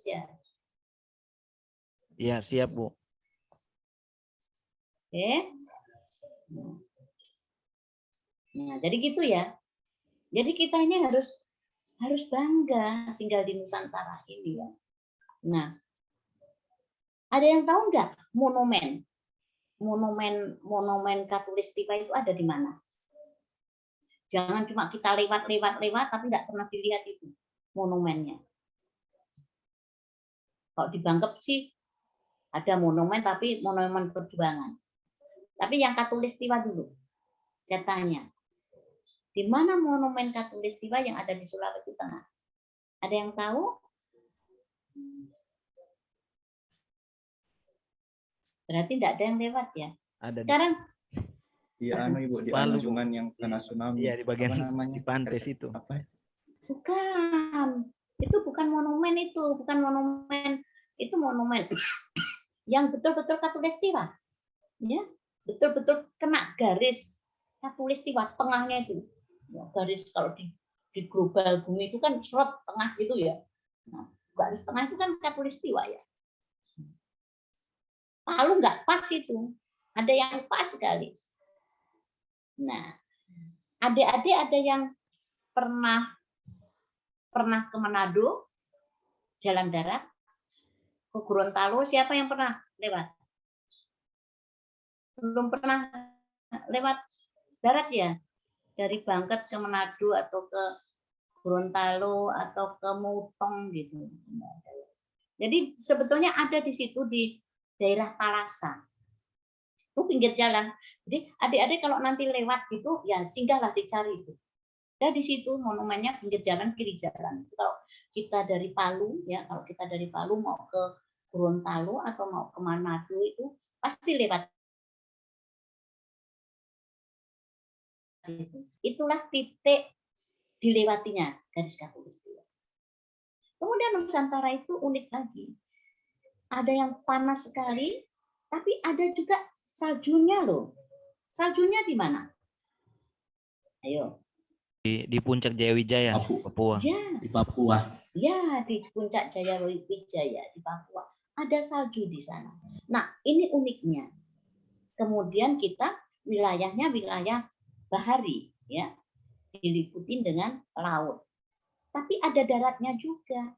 ya. Iya, siap, Bu. Oke. Nah, jadi gitu ya. Jadi kita ini harus bangga tinggal di Nusantara ini ya. Nah, ada yang tahu nggak monumen Katulistiwa itu ada di mana? Jangan cuma kita lewat tapi nggak pernah dilihat itu monumennya. Kalau di Bangkep sih ada monumen tapi monumen perjuangan. Tapi yang Katulistiwa dulu, saya tanya, di mana monumen Katulistiwa yang ada di Sulawesi Tengah? Ada yang tahu? Berarti tidak ada yang lewat ya. Ada. Sekarang Di Ibu di Palu, Anjungan yang kena tsunami. Iya, di bagian apa namanya? di pantai situ. Apa? bukan. Itu bukan monumen itu, bukan monumen. Itu monumen yang betul-betul Katulistiwa. Ya, betul-betul kena garis Katulistiwa tengahnya itu. Ya, garis kalau di global bumi itu kan slot tengah gitu ya. Nah, garis tengah itu kan Katulistiwa ya. Palu nggak pas itu. Ada yang pas sekali. Nah, adik-adik ada yang pernah ke Manado jalan darat, ke Gorontalo, siapa yang pernah lewat? Belum pernah lewat darat ya? Dari Bangket ke Manado atau ke Gorontalo atau ke Mutong gitu. Jadi sebetulnya ada di situ di daerah Palasa. Itu pinggir jalan. Jadi adik-adik kalau nanti lewat gitu ya singgahlah dicari itu. Dan di situ monumennya pinggir jalan, kiri jalan. Kalau kita dari Palu ya, kalau kita dari Palu mau ke Gorontalo atau mau ke Manado itu pasti lewat. Itulah titik dilewatinya garis Katulistiwa. Kemudian Nusantara itu unik lagi. Ada yang panas sekali, tapi ada juga saljunya loh. Saljunya di mana? Ayo. Di puncak Jayawijaya, Papua. Ya, Di Papua. Ya, di puncak Jayawijaya di Papua. Ada salju di sana. Nah, ini uniknya. Kemudian kita wilayahnya wilayah bahari, ya, diliputin dengan laut. Tapi ada daratnya juga.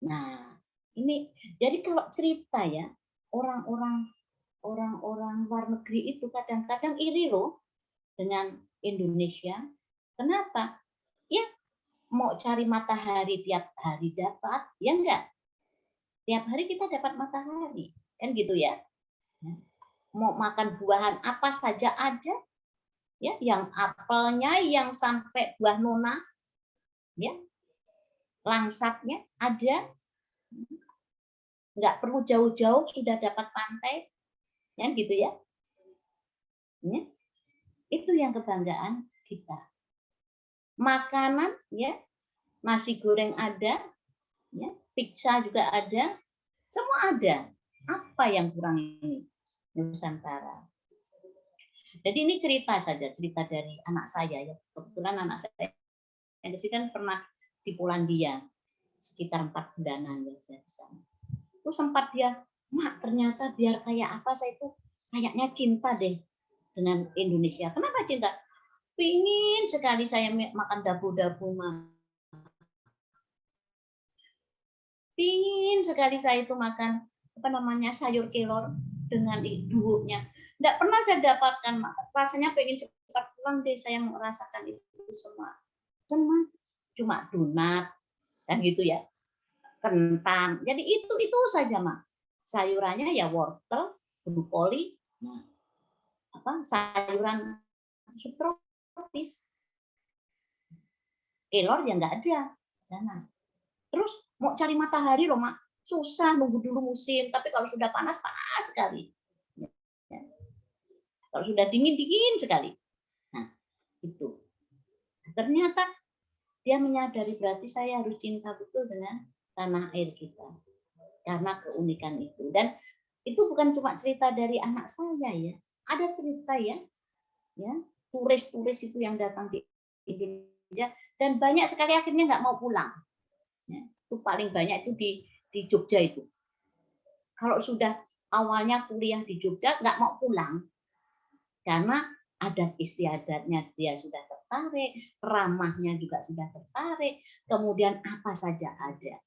Nah, ini jadi kalau cerita ya, orang-orang luar negeri itu kadang-kadang iri loh dengan Indonesia. Kenapa? Ya, mau cari matahari tiap hari dapat, ya enggak? Tiap hari kita dapat matahari, kan gitu ya. Mau makan buahan apa saja ada, ya, yang apelnya, yang sampai buah nona, ya, langsatnya ada, nggak perlu jauh-jauh sudah dapat pantai, ya gitu ya. Ya. Itu yang kebanggaan kita. Makanan, ya, nasi goreng ada, ya, pizza juga ada, semua ada. Apa yang kurang ini? Nusantara. Jadi ini cerita saja, cerita dari anak saya ya. Kebetulan anak saya yang kecil kan pernah di Polandia sekitar 4 bulanan ya di sana. Itu sempat dia, mak ternyata biar kayak apa saya itu kayaknya cinta deh dengan Indonesia. Kenapa cinta? Pingin sekali saya makan dabu-dabu mah. Pingin sekali saya itu makan apa namanya sayur kelor dengan duhuknya. Tidak pernah saya dapatkan, rasanya pengen cepat pulang deh saya merasakan itu semua. Cuma donat kan gitu ya, kentang. Jadi itu saja mak. Sayurannya ya wortel, brokoli, nah, apa sayuran subtropis. Kelor ya nggak ada sana. Terus mau cari matahari loh mak, susah, nunggu dulu musim. Tapi kalau sudah panas sekali. Ya. Kalau sudah dingin sekali. Nah itu. Ternyata dia menyadari berarti saya harus cinta betul dengan tanah air kita karena keunikan itu. Dan itu bukan cuma cerita dari anak saya ya. Ada cerita ya turis-turis itu yang datang di Indonesia dan banyak sekali akhirnya nggak mau pulang. Ya, itu paling banyak itu di di Jogja itu. Kalau sudah awalnya kuliah di Jogja nggak mau pulang karena adat istiadatnya dia sudah tertarik, ramahnya juga sudah tertarik, kemudian apa saja ada.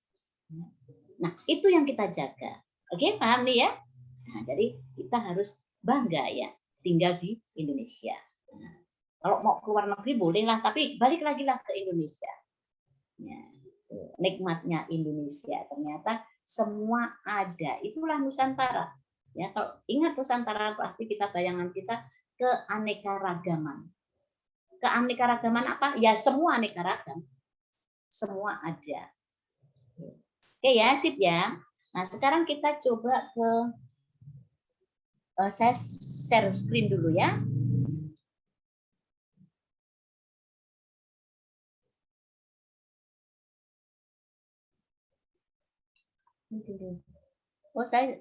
Nah, itu yang kita jaga. Oke, paham nih ya? Nah, jadi kita harus bangga ya tinggal di Indonesia. Nah, kalau mau keluar negeri bolehlah, tapi balik lagi lah ke Indonesia. Ya, nikmatnya Indonesia ternyata semua ada. Itulah Nusantara. Ya, kalau ingat Nusantara pasti kita bayangan kita keanekaragaman. Keanekaragaman apa? Ya semua aneka ragam. Semua ada. Oke ya, sip ya. Nah, sekarang kita coba ke saya share screen dulu ya. Oh, saya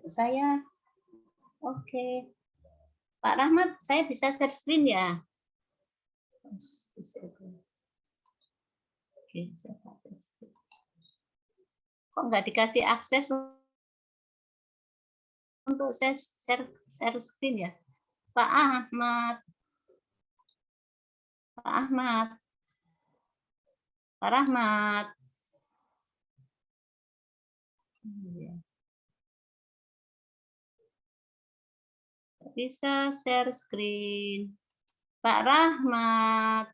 oke. Pak Rahmat, saya bisa share screen ya? Oke, kok nggak dikasih akses untuk share screen ya? Pak Ahmad. Pak Ahmad. Pak Rahmat. Bisa share screen. Pak Rahmat.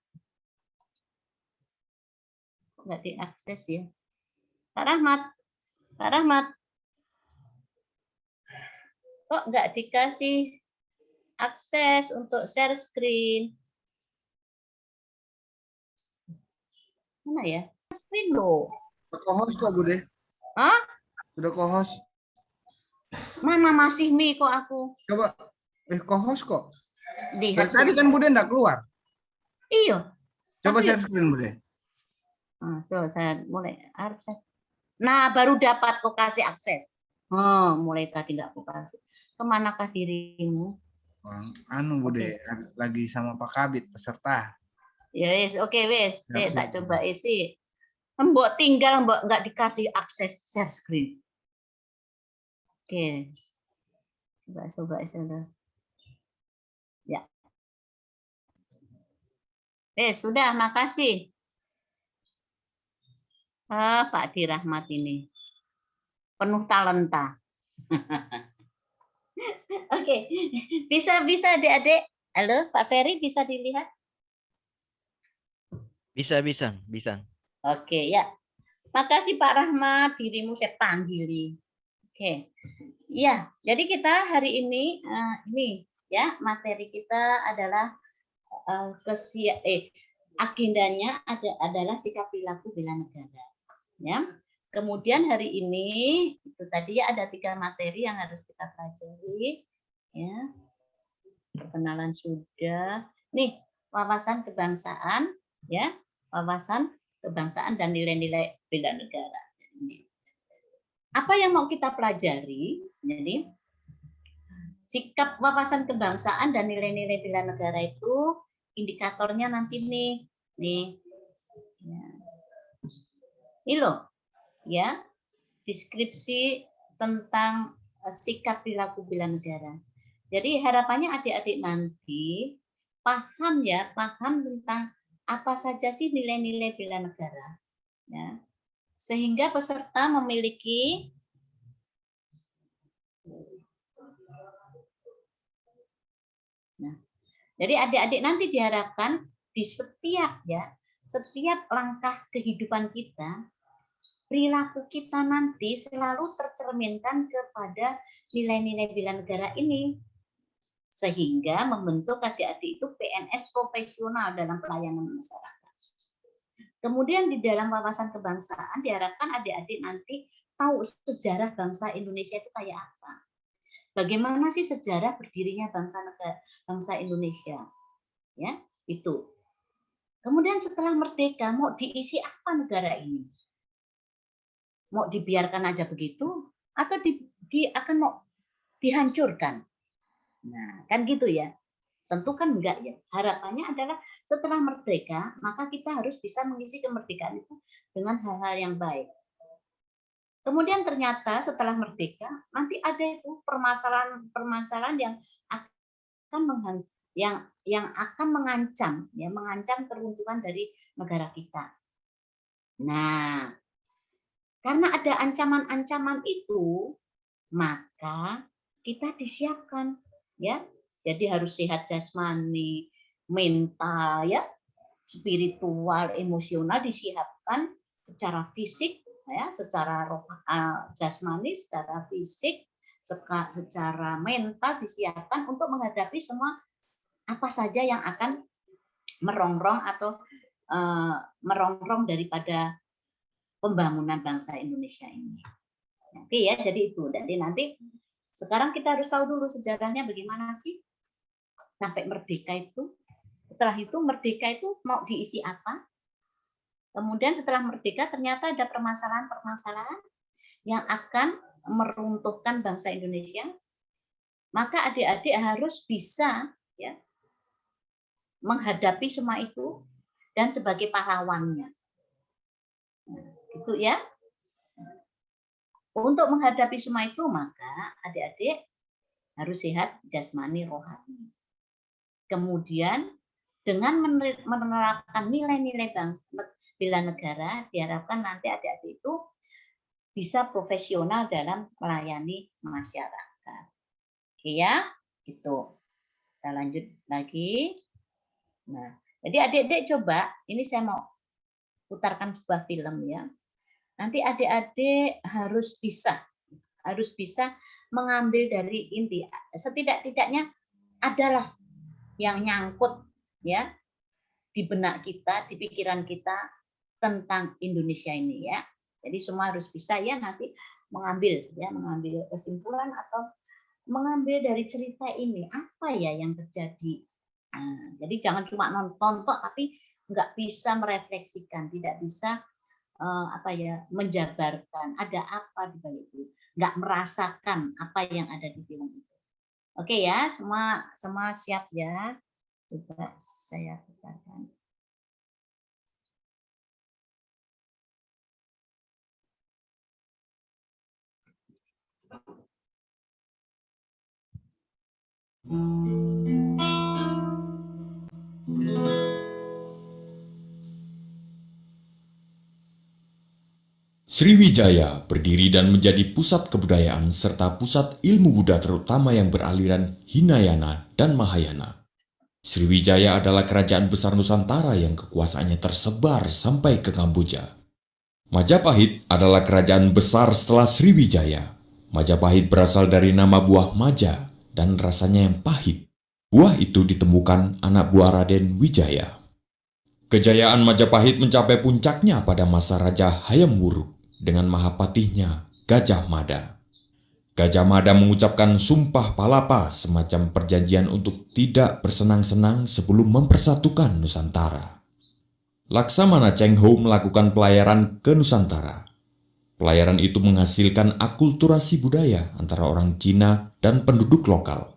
Nggak diakses ya. Pak Rahmat. Pak Rahmat. Kok nggak dikasih akses untuk share screen? Mana ya? Screen loh. Sudah co-host kok, Bude. Hah? Sudah co-host. Mana masih Mi kok aku? Coba, co-host kok. Lihat. Tadi kan Bude enggak keluar. Iya. Coba Tapi, share screen, Bude. saya mulai akses. Nah, baru dapat kok kasih akses. Mulai tadi nggak aku kasih. Kemanakah dirimu? Anu Bude, lagi sama Pak Kabit peserta. Ya wes, oke wes. Saya tak Siap. coba isi. Mbok tinggal mbok nggak dikasih akses share screen. Oke. Coba sudah. Ya. Sudah, makasih. Pak Dirahmat ini penuh talenta. Oke, bisa adik-adik. Halo, Pak Ferry bisa dilihat? Bisa. Oke, ya. Makasih Pak Rahmat, dirimu saya panggili. Oke. Ya, jadi kita hari ini ya materi kita adalah agendanya adalah sikap perilaku bela negara. Ya. Kemudian hari ini itu tadi ya ada 3 materi yang harus kita pelajari. Ya. Perkenalan sudah. Nih, wawasan kebangsaan, ya. Wawasan kebangsaan dan nilai-nilai bela negara. Apa yang mau kita pelajari? Jadi sikap wawasan kebangsaan dan nilai-nilai bela negara itu indikatornya nanti nih. Ya. Ini loh, ya. Deskripsi tentang sikap perilaku bela negara. Jadi harapannya adik-adik nanti paham tentang apa saja sih nilai-nilai bela negara. Ya. Sehingga peserta memiliki jadi adik-adik nanti diharapkan di setiap langkah kehidupan kita, perilaku kita nanti selalu tercerminkan kepada nilai-nilai bela negara ini. Sehingga membentuk adik-adik itu PNS profesional dalam pelayanan masyarakat. Kemudian di dalam wawasan kebangsaan diharapkan adik-adik nanti tahu sejarah bangsa Indonesia itu kayak apa. Bagaimana sih sejarah berdirinya bangsa Indonesia? Ya, itu. Kemudian setelah merdeka mau diisi apa negara ini? Mau dibiarkan aja begitu atau akan mau dihancurkan? Nah, kan gitu ya. Tentu kan enggak ya. Harapannya adalah setelah merdeka, maka kita harus bisa mengisi kemerdekaan itu dengan hal-hal yang baik. Kemudian ternyata setelah merdeka nanti ada itu permasalahan-permasalahan yang akan mengancam keruntuhan dari negara kita. Nah, karena ada ancaman-ancaman itu, maka kita disiapkan, ya. Jadi harus sehat jasmani, mental, ya, spiritual, emosional disiapkan secara fisik, ya, secara jasmani, secara fisik, secara mental disiapkan untuk menghadapi semua apa saja yang akan merongrong atau merongrong daripada pembangunan bangsa Indonesia ini. Oke ya, jadi itu. Jadi nanti sekarang kita harus tahu dulu sejarahnya bagaimana sih sampai merdeka itu. Setelah itu merdeka itu mau diisi apa? Kemudian setelah merdeka ternyata ada permasalahan-permasalahan yang akan meruntuhkan bangsa Indonesia. Maka adik-adik harus bisa, ya, menghadapi semua itu dan sebagai pahlawannya. Nah, gitu ya. Untuk menghadapi semua itu, maka adik-adik harus sehat jasmani rohani. Kemudian dengan menerapkan nilai-nilai bela negara, diharapkan nanti adik-adik itu bisa profesional dalam melayani masyarakat. Oke ya, itu. Kita lanjut lagi. Nah, jadi adik-adik coba, ini saya mau putarkan sebuah film ya. Nanti adik-adik harus bisa mengambil dari inti. Setidak-tidaknya adalah yang nyangkut, ya, di benak kita, di pikiran kita tentang Indonesia ini, ya. Jadi semua harus bisa, ya, nanti mengambil kesimpulan atau mengambil dari cerita ini apa ya yang terjadi. Nah, jadi jangan cuma nonton tapi nggak bisa merefleksikan, tidak bisa menjabarkan ada apa di balik itu, nggak merasakan apa yang ada di film itu. Oke ya, semua siap ya. Coba saya putarkan. Sriwijaya berdiri dan menjadi pusat kebudayaan serta pusat ilmu Buddha terutama yang beraliran Hinayana dan Mahayana. Sriwijaya adalah kerajaan besar Nusantara yang kekuasaannya tersebar sampai ke Kamboja. Majapahit adalah kerajaan besar setelah Sriwijaya. Majapahit berasal dari nama buah maja dan rasanya yang pahit. Buah itu ditemukan anak buah Raden Wijaya. Kejayaan Majapahit mencapai puncaknya pada masa Raja Hayam Wuruk dengan mahapatihnya Gajah Mada. Gajah Mada mengucapkan sumpah palapa, semacam perjanjian untuk tidak bersenang-senang sebelum mempersatukan Nusantara. Laksamana Cheng Ho melakukan pelayaran ke Nusantara. Pelayaran itu menghasilkan akulturasi budaya antara orang Cina dan penduduk lokal.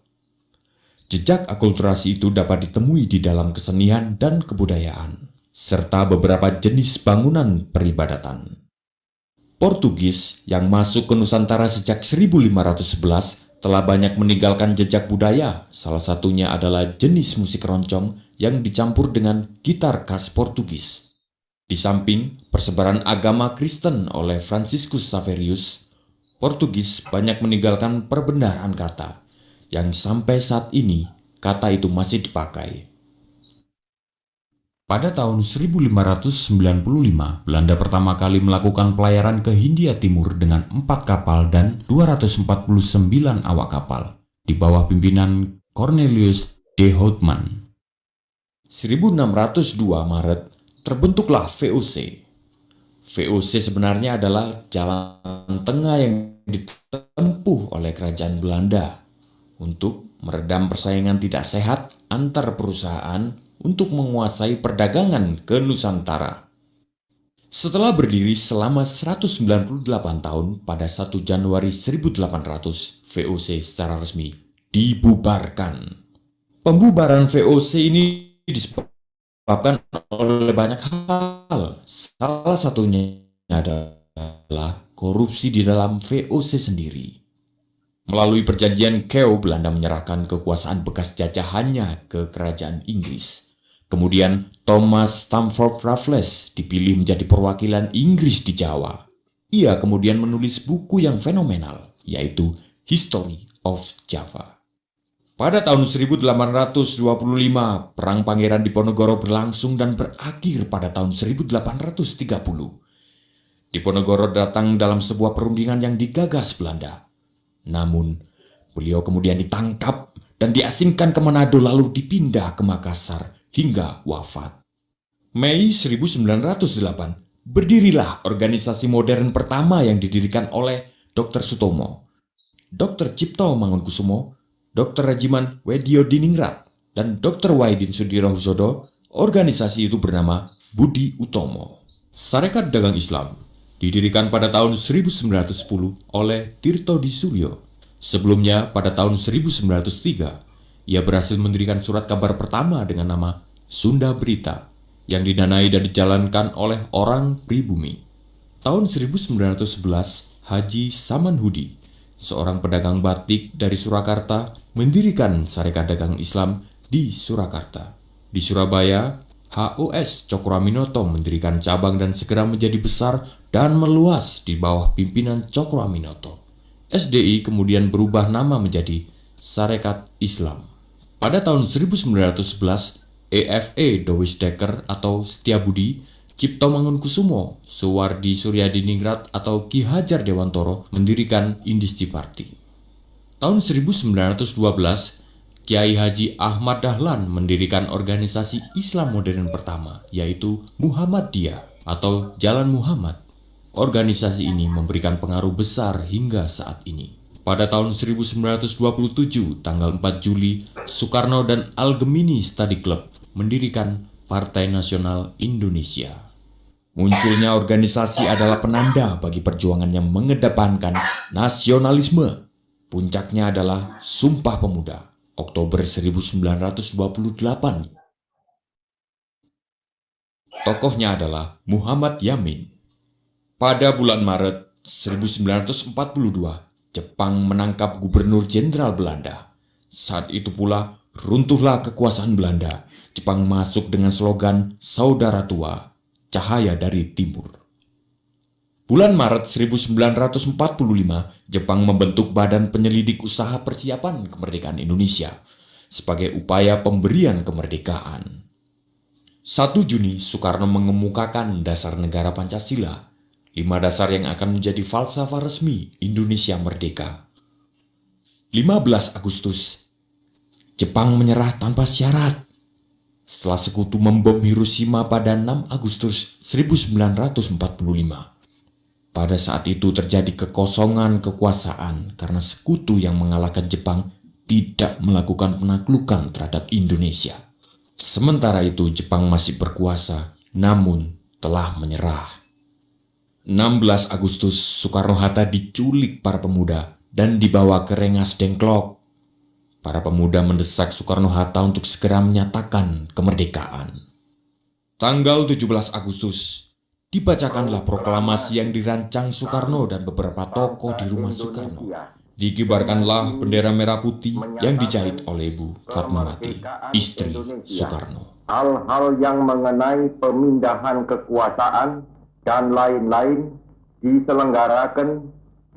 Jejak akulturasi itu dapat ditemui di dalam kesenian dan kebudayaan, serta beberapa jenis bangunan peribadatan. Portugis yang masuk ke Nusantara sejak 1511 telah banyak meninggalkan jejak budaya, salah satunya adalah jenis musik roncong yang dicampur dengan gitar khas Portugis. Di samping persebaran agama Kristen oleh Franciscus Xaverius, Portugis banyak meninggalkan perbendaharaan kata, yang sampai saat ini kata itu masih dipakai. Pada tahun 1595, Belanda pertama kali melakukan pelayaran ke Hindia Timur dengan 4 kapal dan 249 awak kapal di bawah pimpinan Cornelius de Houtman. 1602 Maret terbentuklah VOC. VOC sebenarnya adalah jalan tengah yang ditempuh oleh kerajaan Belanda untuk meredam persaingan tidak sehat antar perusahaan untuk menguasai perdagangan ke Nusantara. Setelah berdiri selama 198 tahun, pada 1 Januari 1800, VOC secara resmi dibubarkan. Pembubaran VOC ini disebabkan oleh banyak hal. Salah satunya adalah adalah korupsi di dalam VOC sendiri. Melalui perjanjian Kew, Belanda menyerahkan kekuasaan bekas jajahannya ke kerajaan Inggris. Kemudian Thomas Stamford Raffles dipilih menjadi perwakilan Inggris di Jawa. Ia kemudian menulis buku yang fenomenal, yaitu History of Java. Pada tahun 1825, Perang Pangeran Diponegoro berlangsung dan berakhir pada tahun 1830. Diponegoro datang dalam sebuah perundingan yang digagas Belanda. Namun, beliau kemudian ditangkap dan diasingkan ke Manado lalu dipindah ke Makassar hingga wafat. Mei 1908, berdirilah organisasi modern pertama yang didirikan oleh Dr. Sutomo, Dr. Cipto Mangunkusumo, Dr. Rajiman Wediodiningrat, dan Dr. Wahidin Sudirohusodo. Organisasi itu bernama Budi Utomo. Sarekat Dagang Islam didirikan pada tahun 1910 oleh Tirto Di Suryo. Sebelumnya, pada tahun 1903, ia berhasil mendirikan surat kabar pertama dengan nama Sunda Berita, yang didanai dan dijalankan oleh orang pribumi. Tahun 1911, Haji Samanhudi, seorang pedagang batik dari Surakarta, mendirikan Sarekat Dagang Islam di Surakarta. Di Surabaya, HOS Cokroaminoto mendirikan cabang dan segera menjadi besar dan meluas di bawah pimpinan Cokroaminoto. SDI kemudian berubah nama menjadi Sarekat Islam. Pada tahun 1911, EFE Dowisdekker atau Setiabudi, Cipto Mangunkusumo, Suwardi Suryadiningrat atau Ki Hajar Dewantoro mendirikan Indisci Party. Tahun 1912, Kiai Haji Ahmad Dahlan mendirikan organisasi Islam modern pertama, yaitu Muhammadiyah atau Jalan Muhammad. Organisasi ini memberikan pengaruh besar hingga saat ini. Pada tahun 1927, tanggal 4 Juli, Soekarno dan Al-Gemini Study Club mendirikan Partai Nasional Indonesia. Munculnya organisasi adalah penanda bagi perjuangan yang mengedepankan nasionalisme. Puncaknya adalah Sumpah Pemuda, Oktober 1928. Tokohnya adalah Muhammad Yamin. Pada bulan Maret 1942, Jepang menangkap Gubernur Jenderal Belanda. Saat itu pula runtuhlah kekuasaan Belanda. Jepang masuk dengan slogan Saudara Tua, Cahaya dari Timur. Bulan Maret 1945, Jepang membentuk Badan Penyelidik Usaha Persiapan Kemerdekaan Indonesia sebagai upaya pemberian kemerdekaan. 1 Juni, Soekarno mengemukakan dasar negara Pancasila, 5 dasar yang akan menjadi falsafah resmi Indonesia merdeka. 15 Agustus, Jepang menyerah tanpa syarat. Setelah sekutu membom Hiroshima pada 6 Agustus 1945. Pada saat itu terjadi kekosongan kekuasaan karena sekutu yang mengalahkan Jepang tidak melakukan penaklukan terhadap Indonesia. Sementara itu Jepang masih berkuasa, namun telah menyerah. 16 Agustus, Soekarno-Hatta diculik para pemuda dan dibawa ke Rengas Dengklok. Para pemuda mendesak Soekarno-Hatta untuk segera menyatakan kemerdekaan. Tanggal 17 Agustus, dibacakanlah proklamasi yang dirancang Soekarno dan beberapa tokoh di rumah Soekarno. Dikibarkanlah bendera merah putih yang dijahit oleh Ibu Fatmawati, istri Soekarno. Hal-hal yang mengenai pemindahan kekuasaan dan lain-lain diselenggarakan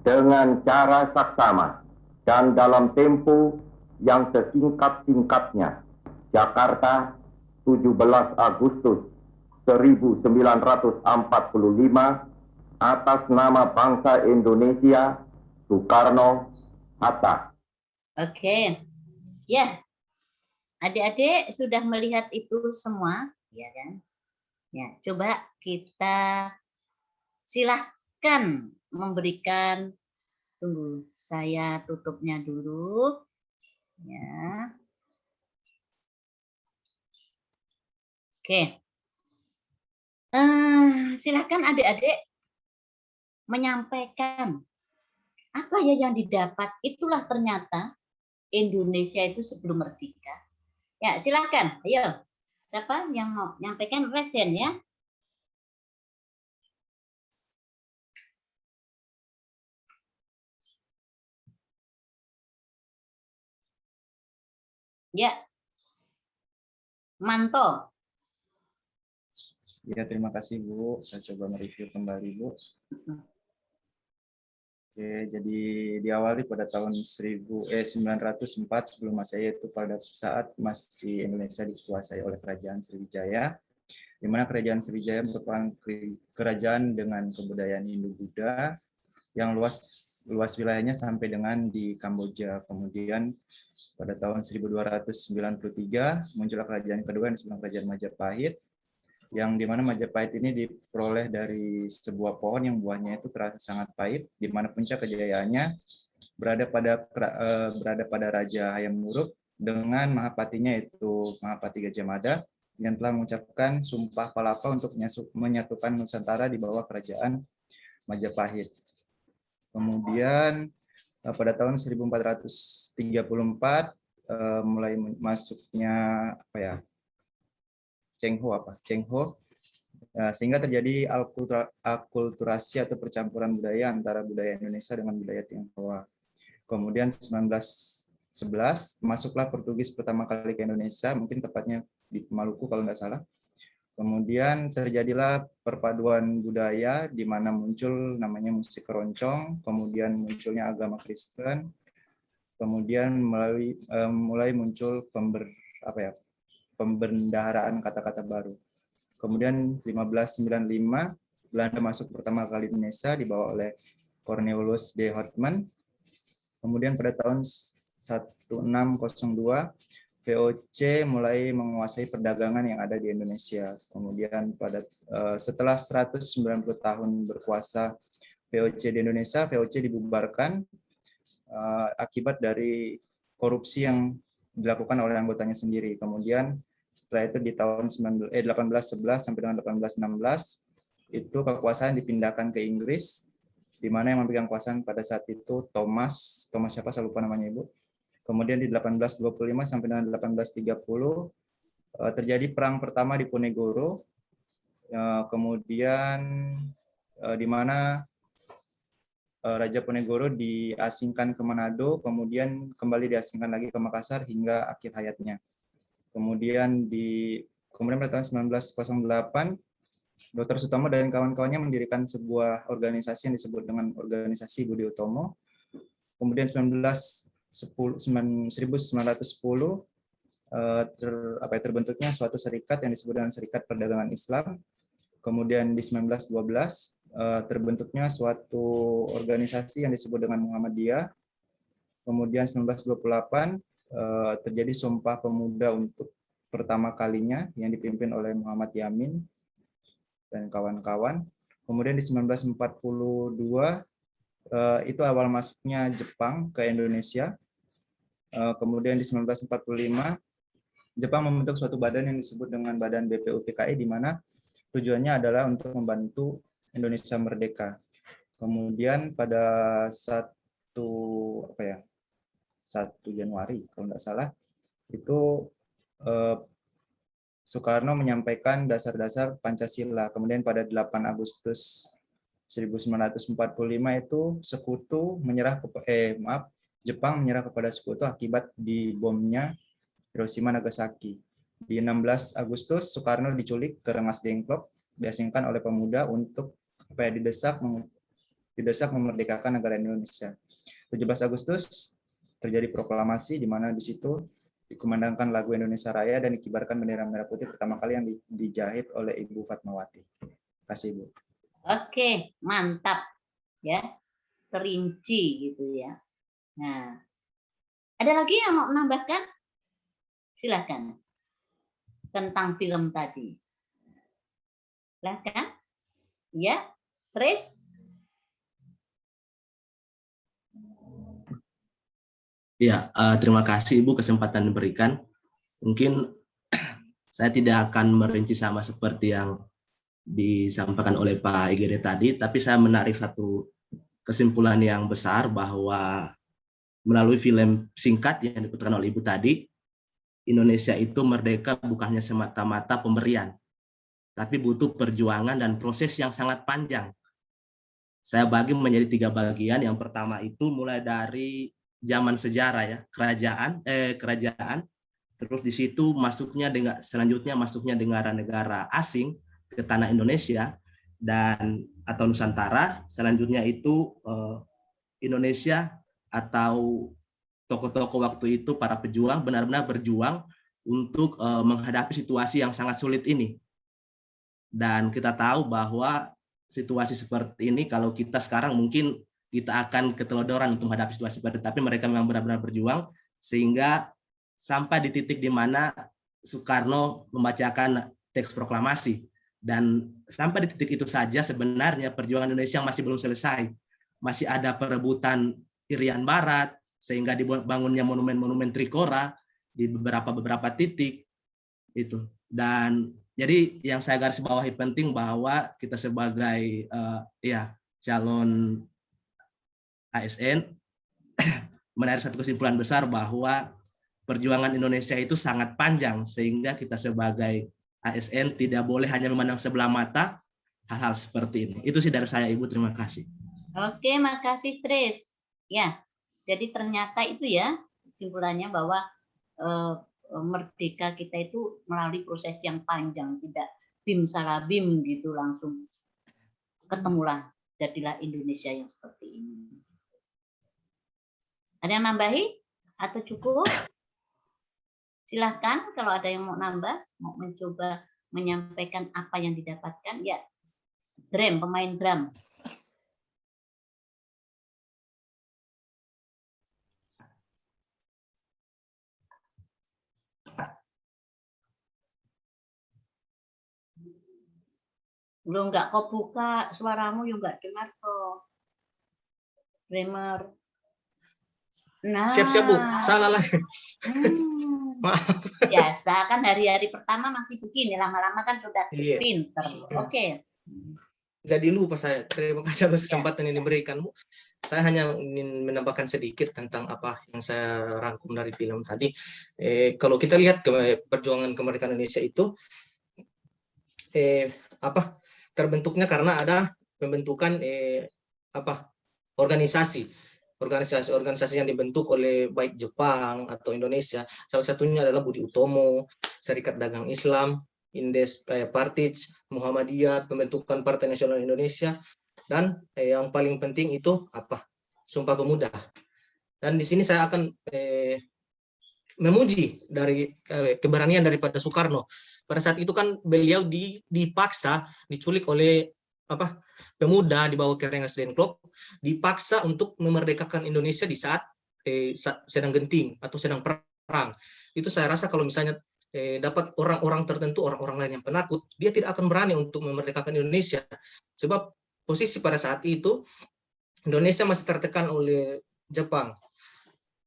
dengan cara saksama dan dalam tempo yang sesingkat-singkatnya. Jakarta, 17 Agustus 1945, atas nama bangsa Indonesia, Soekarno-Hatta. Oke, ya, adik-adik sudah melihat itu semua, ya kan? Ya, coba kita silahkan memberikan, tunggu, saya tutupnya dulu, ya. Oke. Silakan adik-adik menyampaikan apa ya yang didapat. Itulah ternyata Indonesia itu sebelum merdeka. Ya, silakan. Ayo, siapa yang mau menyampaikan? Resen ya. Ya, Manto. Ya, terima kasih Bu. Saya coba mereview kembali Bu. Oke, jadi diawali pada tahun 904 sebelum Masehi, yaitu pada saat masih Indonesia dikuasai oleh Kerajaan Sriwijaya, di mana Kerajaan Sriwijaya merupakan kerajaan dengan kebudayaan Hindu-Buddha yang luas wilayahnya sampai dengan di Kamboja. Kemudian pada tahun 1293 muncullah kerajaan kedua yang disebut Kerajaan Majapahit, yang dimana Majapahit ini diperoleh dari sebuah pohon yang buahnya itu terasa sangat pahit, di mana puncak kejayaannya berada pada Raja Hayam Wuruk dengan Mahapatinya, yaitu Mahapati Gajah Mada, yang telah mengucapkan sumpah palapa untuk menyatukan Nusantara di bawah kerajaan Majapahit. Kemudian pada tahun 1434 mulai masuknya Cheng Ho, sehingga terjadi akulturasi atau percampuran budaya antara budaya Indonesia dengan budaya Tionghoa. Kemudian 1911 masuklah Portugis pertama kali ke Indonesia, mungkin tepatnya di Maluku kalau nggak salah. Kemudian terjadilah perpaduan budaya di mana muncul namanya musik keroncong, kemudian munculnya agama Kristen, kemudian mulai muncul pembendaharaan kata-kata baru. Kemudian 1595 Belanda masuk pertama kali di Indonesia dibawa oleh Cornelius de Houtman. Kemudian pada tahun 1602 VOC mulai menguasai perdagangan yang ada di Indonesia. Kemudian setelah 190 tahun berkuasa VOC di Indonesia, VOC dibubarkan akibat dari korupsi yang dilakukan oleh anggotanya sendiri. Kemudian setelah itu di tahun 1811 sampai dengan 1816 itu kekuasaan dipindahkan ke Inggris, di mana yang memegang kekuasaan pada saat itu Thomas siapa saya lupa namanya Ibu. Kemudian di 1825 sampai dengan 1830 terjadi perang pertama di Ponegoro, kemudian di mana Raja Ponegoro diasingkan ke Manado, kemudian kembali diasingkan lagi ke Makassar hingga akhir hayatnya. Kemudian pada tahun 1908 Dr. Sutomo dan kawan-kawannya mendirikan sebuah organisasi yang disebut dengan Organisasi Budi Utomo. Kemudian 1910 terbentuknya suatu serikat yang disebut dengan Serikat Perdagangan Islam. Kemudian di 1912 terbentuknya suatu organisasi yang disebut dengan Muhammadiyah. Kemudian 1928 terjadi Sumpah Pemuda untuk pertama kalinya yang dipimpin oleh Muhammad Yamin dan kawan-kawan. Kemudian di 1942 itu awal masuknya Jepang ke Indonesia. Kemudian di 1945 Jepang membentuk suatu badan yang disebut dengan Badan BPUPKI, di mana tujuannya adalah untuk membantu Indonesia merdeka. Kemudian pada 1 Januari kalau nggak salah itu Soekarno menyampaikan dasar-dasar Pancasila. Kemudian pada 8 Agustus 1945 itu Jepang menyerah kepada Sekutu akibat dibomnya Hiroshima Nagasaki. Di 16 Agustus Soekarno diculik ke Rengas Dengklok, diasingkan oleh pemuda untuk didesak memerdekakan negara Indonesia. 17 Agustus terjadi proklamasi di mana di situ dikumandangkan lagu Indonesia Raya dan dikibarkan bendera merah putih pertama kali yang dijahit oleh Ibu Fatmawati. Terima kasih Ibu. Oke, mantap ya, terinci gitu ya. Nah, ada lagi yang mau menambahkan? Silakan. Tentang film tadi. Silakan. Ya, Tris. Ya, terima kasih Ibu kesempatan diberikan. Mungkin saya tidak akan merinci sama seperti yang disampaikan oleh Pak IGD tadi, tapi saya menarik satu kesimpulan yang besar bahwa melalui film singkat yang diputarkan oleh Ibu tadi, Indonesia itu merdeka bukannya semata-mata pemberian, tapi butuh perjuangan dan proses yang sangat panjang. Saya bagi menjadi 3 bagian. Yang pertama itu mulai dari zaman sejarah ya, kerajaan, Terus di situ selanjutnya masuknya negara-negara asing ke tanah Indonesia dan atau Nusantara. Selanjutnya itu Indonesia atau tokoh-tokoh waktu itu, para pejuang, benar-benar berjuang untuk menghadapi situasi yang sangat sulit ini. Dan kita tahu bahwa situasi seperti ini kalau kita sekarang mungkin kita akan ketelodoran untuk menghadapi situasi seperti itu, tapi mereka memang benar-benar berjuang sehingga sampai di titik di mana Soekarno membacakan teks proklamasi. Dan sampai di titik itu saja sebenarnya perjuangan Indonesia masih belum selesai. Masih ada perebutan Irian Barat, sehingga dibangunnya monumen-monumen Trikora di beberapa titik itu. Dan jadi yang saya garis bawahi penting bahwa kita sebagai calon ASN menarik satu kesimpulan besar bahwa perjuangan Indonesia itu sangat panjang, sehingga kita sebagai ASN tidak boleh hanya memandang sebelah mata hal-hal seperti ini. Itu sih dari saya, Ibu. Terima kasih. Oke, makasih Tris. Ya, jadi ternyata itu ya kesimpulannya bahwa merdeka kita itu melalui proses yang panjang, tidak bim salah bim gitu langsung ketemulah, jadilah Indonesia yang seperti ini. Ada yang nambahi atau cukup? Silahkan kalau ada yang mau nambah, mau mencoba menyampaikan apa yang didapatkan, ya. Pemain drum. Lo nggak kau buka suaramu, yo nggak dengar kok. Dreamer. Nah. Siap-siap Bu, salah lah. Biasa kan hari-hari pertama masih begini, lama-lama kan sudah pinter. Oke. Jadi lupa saya. Terima kasih atas kesempatan yang diberikan, Bu. Saya hanya ingin menambahkan sedikit tentang apa yang saya rangkum dari film tadi. Kalau kita lihat perjuangan kemerdekaan Indonesia itu terbentuknya karena ada pembentukan organisasi yang dibentuk oleh baik Jepang atau Indonesia. Salah satunya adalah Budi Utomo, Serikat Dagang Islam, Indes Partij, Muhammadiyah, pembentukan Partai Nasional Indonesia, dan yang paling penting itu Sumpah Pemuda. Dan di sini saya akan memuji dari keberanian daripada Soekarno. Pada saat itu kan beliau dipaksa, diculik oleh pemuda di bawah Rengas Dengklok, dipaksa untuk memerdekakan Indonesia di saat sedang genting atau sedang perang. Itu saya rasa kalau misalnya dapat orang-orang tertentu, orang-orang lain yang penakut, dia tidak akan berani untuk memerdekakan Indonesia. Sebab posisi pada saat itu Indonesia masih tertekan oleh Jepang.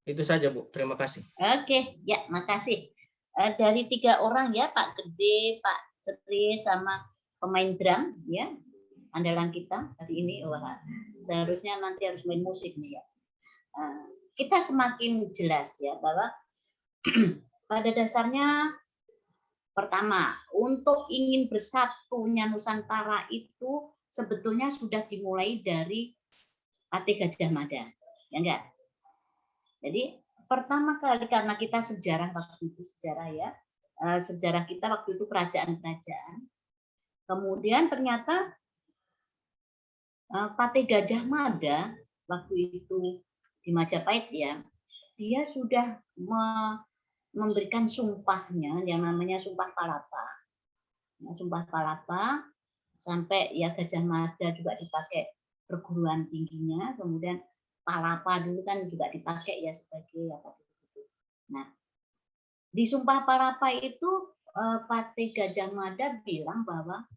Itu saja, Bu. Terima kasih. Oke, ya, makasih. Dari 3 orang ya, Pak Gede, Pak Tri, sama pemain drum, ya, andalan kita hari ini. Wah, seharusnya nanti harus main musik nih ya. Kita semakin jelas ya bahwa pada dasarnya pertama, untuk ingin bersatunya Nusantara itu sebetulnya sudah dimulai dari Patih Gajah Mada, ya enggak? Jadi pertama kali karena kita sejarah waktu itu sejarah kita waktu itu kerajaan-kerajaan. Kemudian ternyata Patih Gajah Mada waktu itu di Majapahit ya, dia sudah memberikan sumpahnya yang namanya Sumpah Palapa. Nah, Sumpah Palapa sampai ya Gajah Mada juga dipakai perguruan tingginya, kemudian Palapa dulu kan juga dipakai ya sebagai apa itu. Nah, di Sumpah Palapa itu Patih Gajah Mada bilang bahwa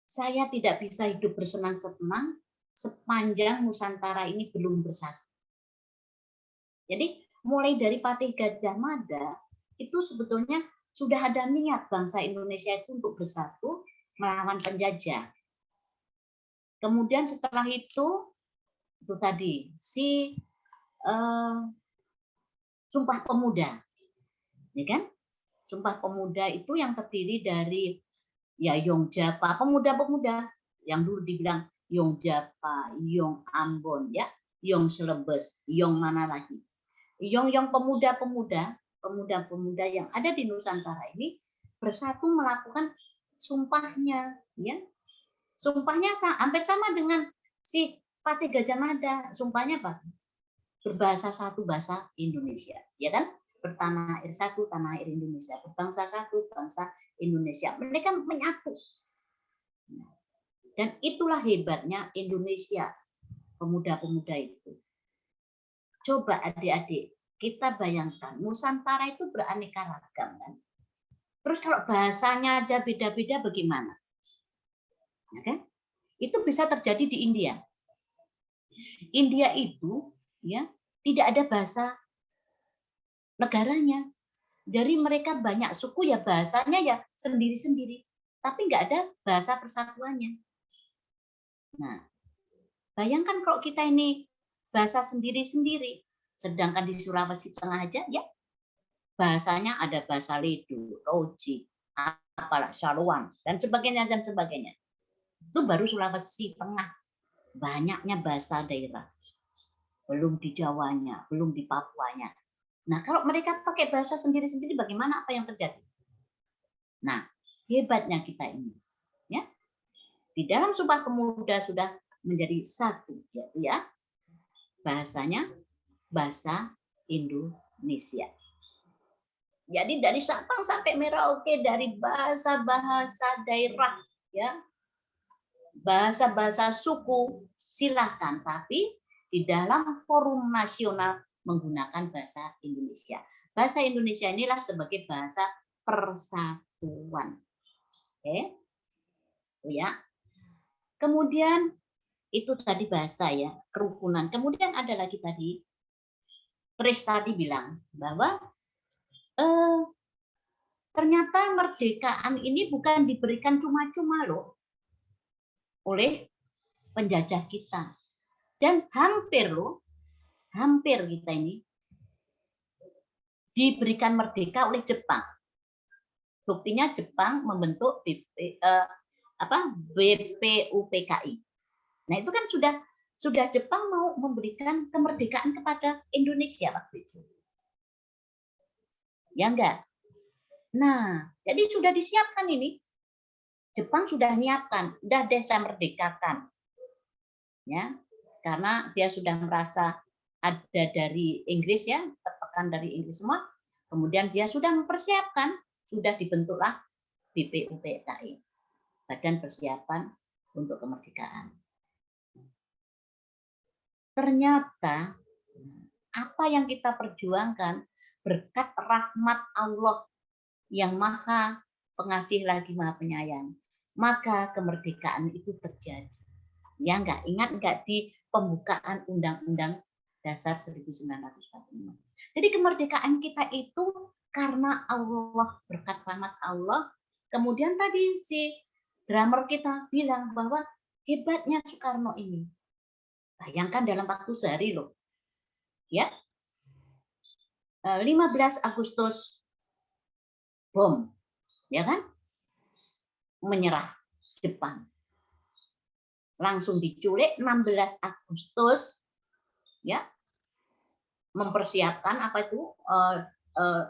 saya tidak bisa hidup bersenang-senang sepanjang Nusantara ini belum bersatu. Jadi mulai dari Patih Gajah Mada itu sebetulnya sudah ada niat bangsa Indonesia itu untuk bersatu melawan penjajah. Kemudian setelah itu tadi si Sumpah Pemuda, ya kan? Sumpah Pemuda itu yang terdiri dari ya Yongjapa, pemuda-pemuda yang dulu dibilang Yongjapa, Yong Ambon, ya, Yong Selebes, Yong mana lagi? Yong pemuda-pemuda pemuda-pemuda yang ada di Nusantara ini bersatu melakukan sumpahnya, ya. Sumpahnya hampir sama dengan si Patih Gajah Mada. Sumpahnya apa? Berbahasa satu, bahasa Indonesia, ya kan? Bertanah air satu, tanah air Indonesia. Berbangsa satu, bangsa Indonesia. Mereka menyatu. Dan itulah hebatnya Indonesia, pemuda-pemuda itu. Coba adik-adik, kita bayangkan, Nusantara itu beraneka ragam, kan? Terus kalau bahasanya aja beda-beda bagaimana? Ya kan? Itu bisa terjadi di India. India itu ya tidak ada bahasa negaranya. Dari mereka banyak suku ya bahasanya ya sendiri-sendiri, tapi nggak ada bahasa persatuannya. Nah, bayangkan kalau kita ini bahasa sendiri-sendiri, sedangkan di Sulawesi Tengah aja ya bahasanya ada bahasa Ledu, Roji, apalah Saluan dan sebagainya dan sebagainya. Itu baru Sulawesi Tengah, banyaknya bahasa daerah. Belum di Jawanya, belum di Papuanya. Nah, kalau mereka pakai bahasa sendiri-sendiri bagaimana, apa yang terjadi? Nah, hebatnya kita ini ya. Di dalam Sumpah Pemuda sudah menjadi satu, yaitu ya bahasanya bahasa Indonesia. Jadi dari Sabang sampai Merauke, dari bahasa-bahasa daerah ya, bahasa-bahasa suku silakan, tapi di dalam forum nasional menggunakan bahasa Indonesia. Bahasa Indonesia inilah sebagai bahasa persatuan. Oke. Ya. Kemudian itu tadi bahasa ya, kerukunan. Kemudian ada lagi tadi Tris tadi bilang bahwa ternyata kemerdekaan ini bukan diberikan cuma-cuma loh oleh penjajah kita. Dan hampir kita ini diberikan merdeka oleh Jepang. Buktinya Jepang membentuk BPUPKI. Nah, itu kan sudah Jepang mau memberikan kemerdekaan kepada Indonesia waktu itu. Ya enggak? Nah, jadi sudah disiapkan ini. Jepang sudah nyiapkan, udah deh saya merdekakan. Ya, karena dia sudah merasa ada dari Inggris ya, tertekan dari Inggris semua. Kemudian dia sudah mempersiapkan, sudah dibentuklah BPUPKI, Badan Persiapan untuk Kemerdekaan. Ternyata apa yang kita perjuangkan berkat rahmat Allah yang Maha Pengasih lagi Maha Penyayang, maka kemerdekaan itu terjadi. Ya enggak, ingat enggak di pembukaan Undang-Undang Dasar 1945. Jadi kemerdekaan kita itu karena Allah, berkat rahmat Allah. Kemudian tadi si drummer kita bilang bahwa hebatnya Soekarno ini. Bayangkan dalam waktu sehari loh. Ya. 15 Agustus bom. Ya kan? Menyerah Jepang. Langsung diculik 16 Agustus ya, mempersiapkan apa itu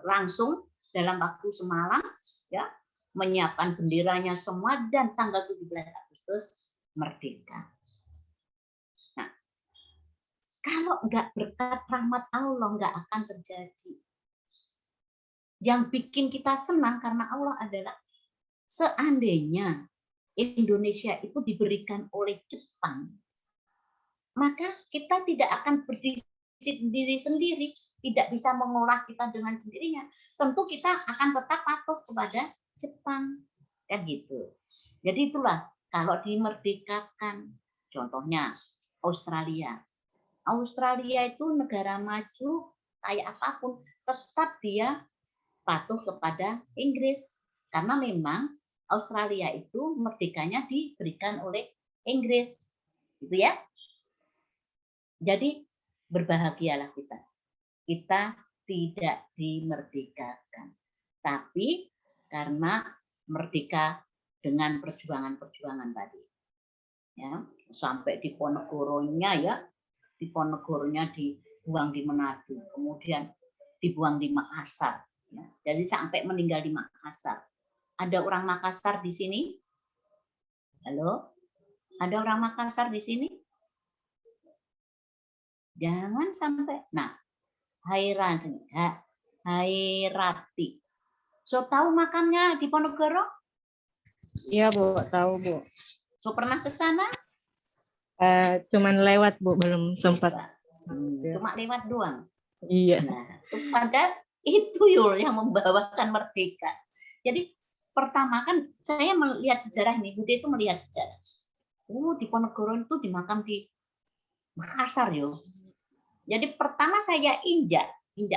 langsung dalam waktu semalam ya, menyiapkan benderanya semua dan tanggal 17 Agustus merdeka. Nah, kalau nggak berkat rahmat Allah nggak akan terjadi. Yang bikin kita senang karena Allah adalah seandainya Indonesia itu diberikan oleh Jepang, maka kita tidak akan berdiri sendiri, tidak bisa mengolah kita dengan sendirinya. Tentu kita akan tetap patuh kepada Jepang, kan gitu. Jadi itulah kalau dimerdekakan, contohnya Australia. Australia itu negara maju kayak apapun, tetap dia patuh kepada Inggris karena memang Australia itu merdekanya diberikan oleh Inggris, gitu ya. Jadi berbahagialah kita. Kita tidak dimerdekakan, tapi karena merdeka dengan perjuangan-perjuangan tadi. Ya, sampai di Ponegoronya ya, di Ponegoronya dibuang di Manado, kemudian dibuang di Makassar. Ya. Jadi sampai meninggal di Makassar. Ada orang Makassar di sini? Halo? Ada orang Makassar di sini? Jangan sampai. Nah, Hairati. So tahu makannya di Ponorogo? Iya Bu, tahu Bu. So pernah ke sana? Cuman lewat Bu, belum sempat. Cuma lewat doang. Iya. Nah, padahal itu yang membawakan merdeka. Jadi pertama kan saya melihat sejarah ini, Bude itu melihat sejarah. Oh, di Ponorogo itu dimakam di Makassar yo. Jadi pertama saya injak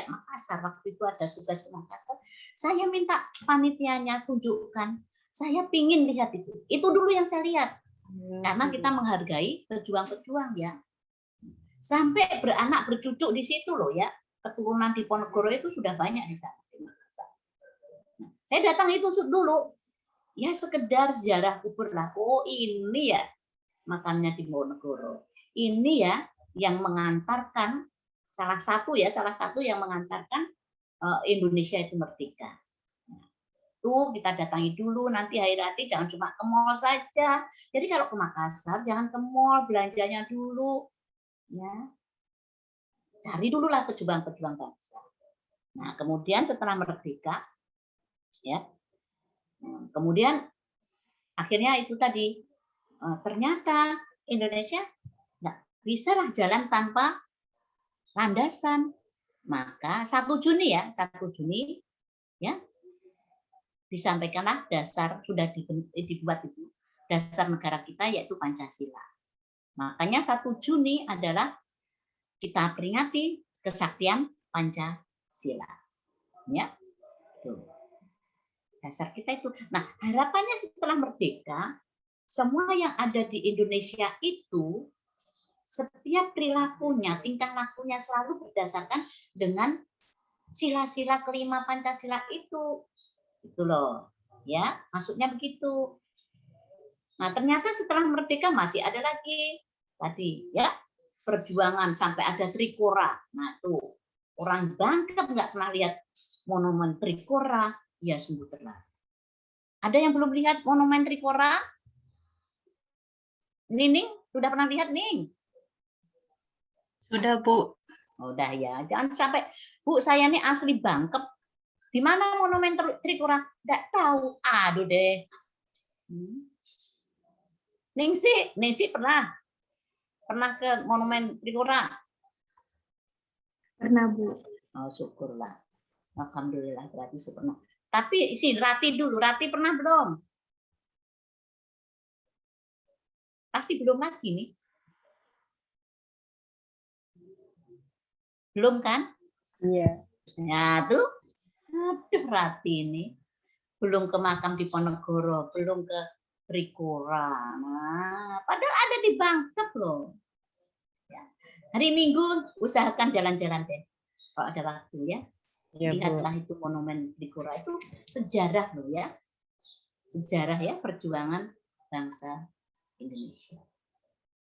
Makassar, waktu itu ada tugas ke Makassar. Saya minta panitianya tunjukkan. Saya pingin lihat itu. Itu dulu yang saya lihat. Karena kita menghargai pejuang-pejuang ya. Sampai beranak bercucuk di situ loh ya. Keturunan di Ponorogo itu sudah banyak di sana. Nah, saya datang itu dulu. Ya sekedar ziarah kubur lah. Oh ini ya makamnya di Ponorogo. Ini ya yang mengantarkan salah satu yang mengantarkan Indonesia itu merdeka. Tuh kita datangi dulu, nanti Hairati jangan cuma ke mall saja. Jadi kalau ke Makassar jangan ke mall, belanjanya dulu. Ya. Cari dulu lah pejuang-pejuang bangsa. Nah, kemudian setelah merdeka ya. Kemudian akhirnya itu tadi ternyata Indonesia nggak bisa lah jalan tanpa landasan. Maka 1 Juni ya disampaikanlah dasar sudah dibuat itu dasar negara kita yaitu Pancasila. Makanya 1 Juni adalah kita peringati kesaktian Pancasila. Ya. Tuh. Dasar kita itu. Nah, harapannya setelah merdeka semua yang ada di Indonesia itu setiap perilakunya, tingkah lakunya selalu berdasarkan dengan sila-sila kelima Pancasila itu. Itu loh. Ya, maksudnya begitu. Nah, ternyata setelah merdeka masih ada lagi tadi ya, perjuangan sampai ada Trikora. Nah, tuh orang Bangka nggak pernah lihat monumen Trikora, ya sungguh terlalu. Ada yang belum lihat monumen Trikora? Nining, sudah pernah lihat, Ning? Sudah, Bu. Udah ya, jangan sampai, Bu, saya ini asli Bangkep. Di mana monumen Trikora? Nggak tahu. Aduh deh. Ningsi pernah ke monumen Trikora? Pernah Bu. Oh, syukurlah. Alhamdulillah berarti pernah. Tapi si Rati dulu, Rati pernah belum? Pasti belum lagi nih. Belum kan? Iya. Ya tuh. Aduh, Rati ini belum ke makam di Ponorogo, belum ke Trikora. Nah, padahal ada di Bangkep loh. Ya. Hari Minggu usahakan jalan-jalan deh, kalau ada waktu ya. Lihatlah itu monumen Trikora, itu sejarah loh ya, sejarah ya perjuangan bangsa Indonesia.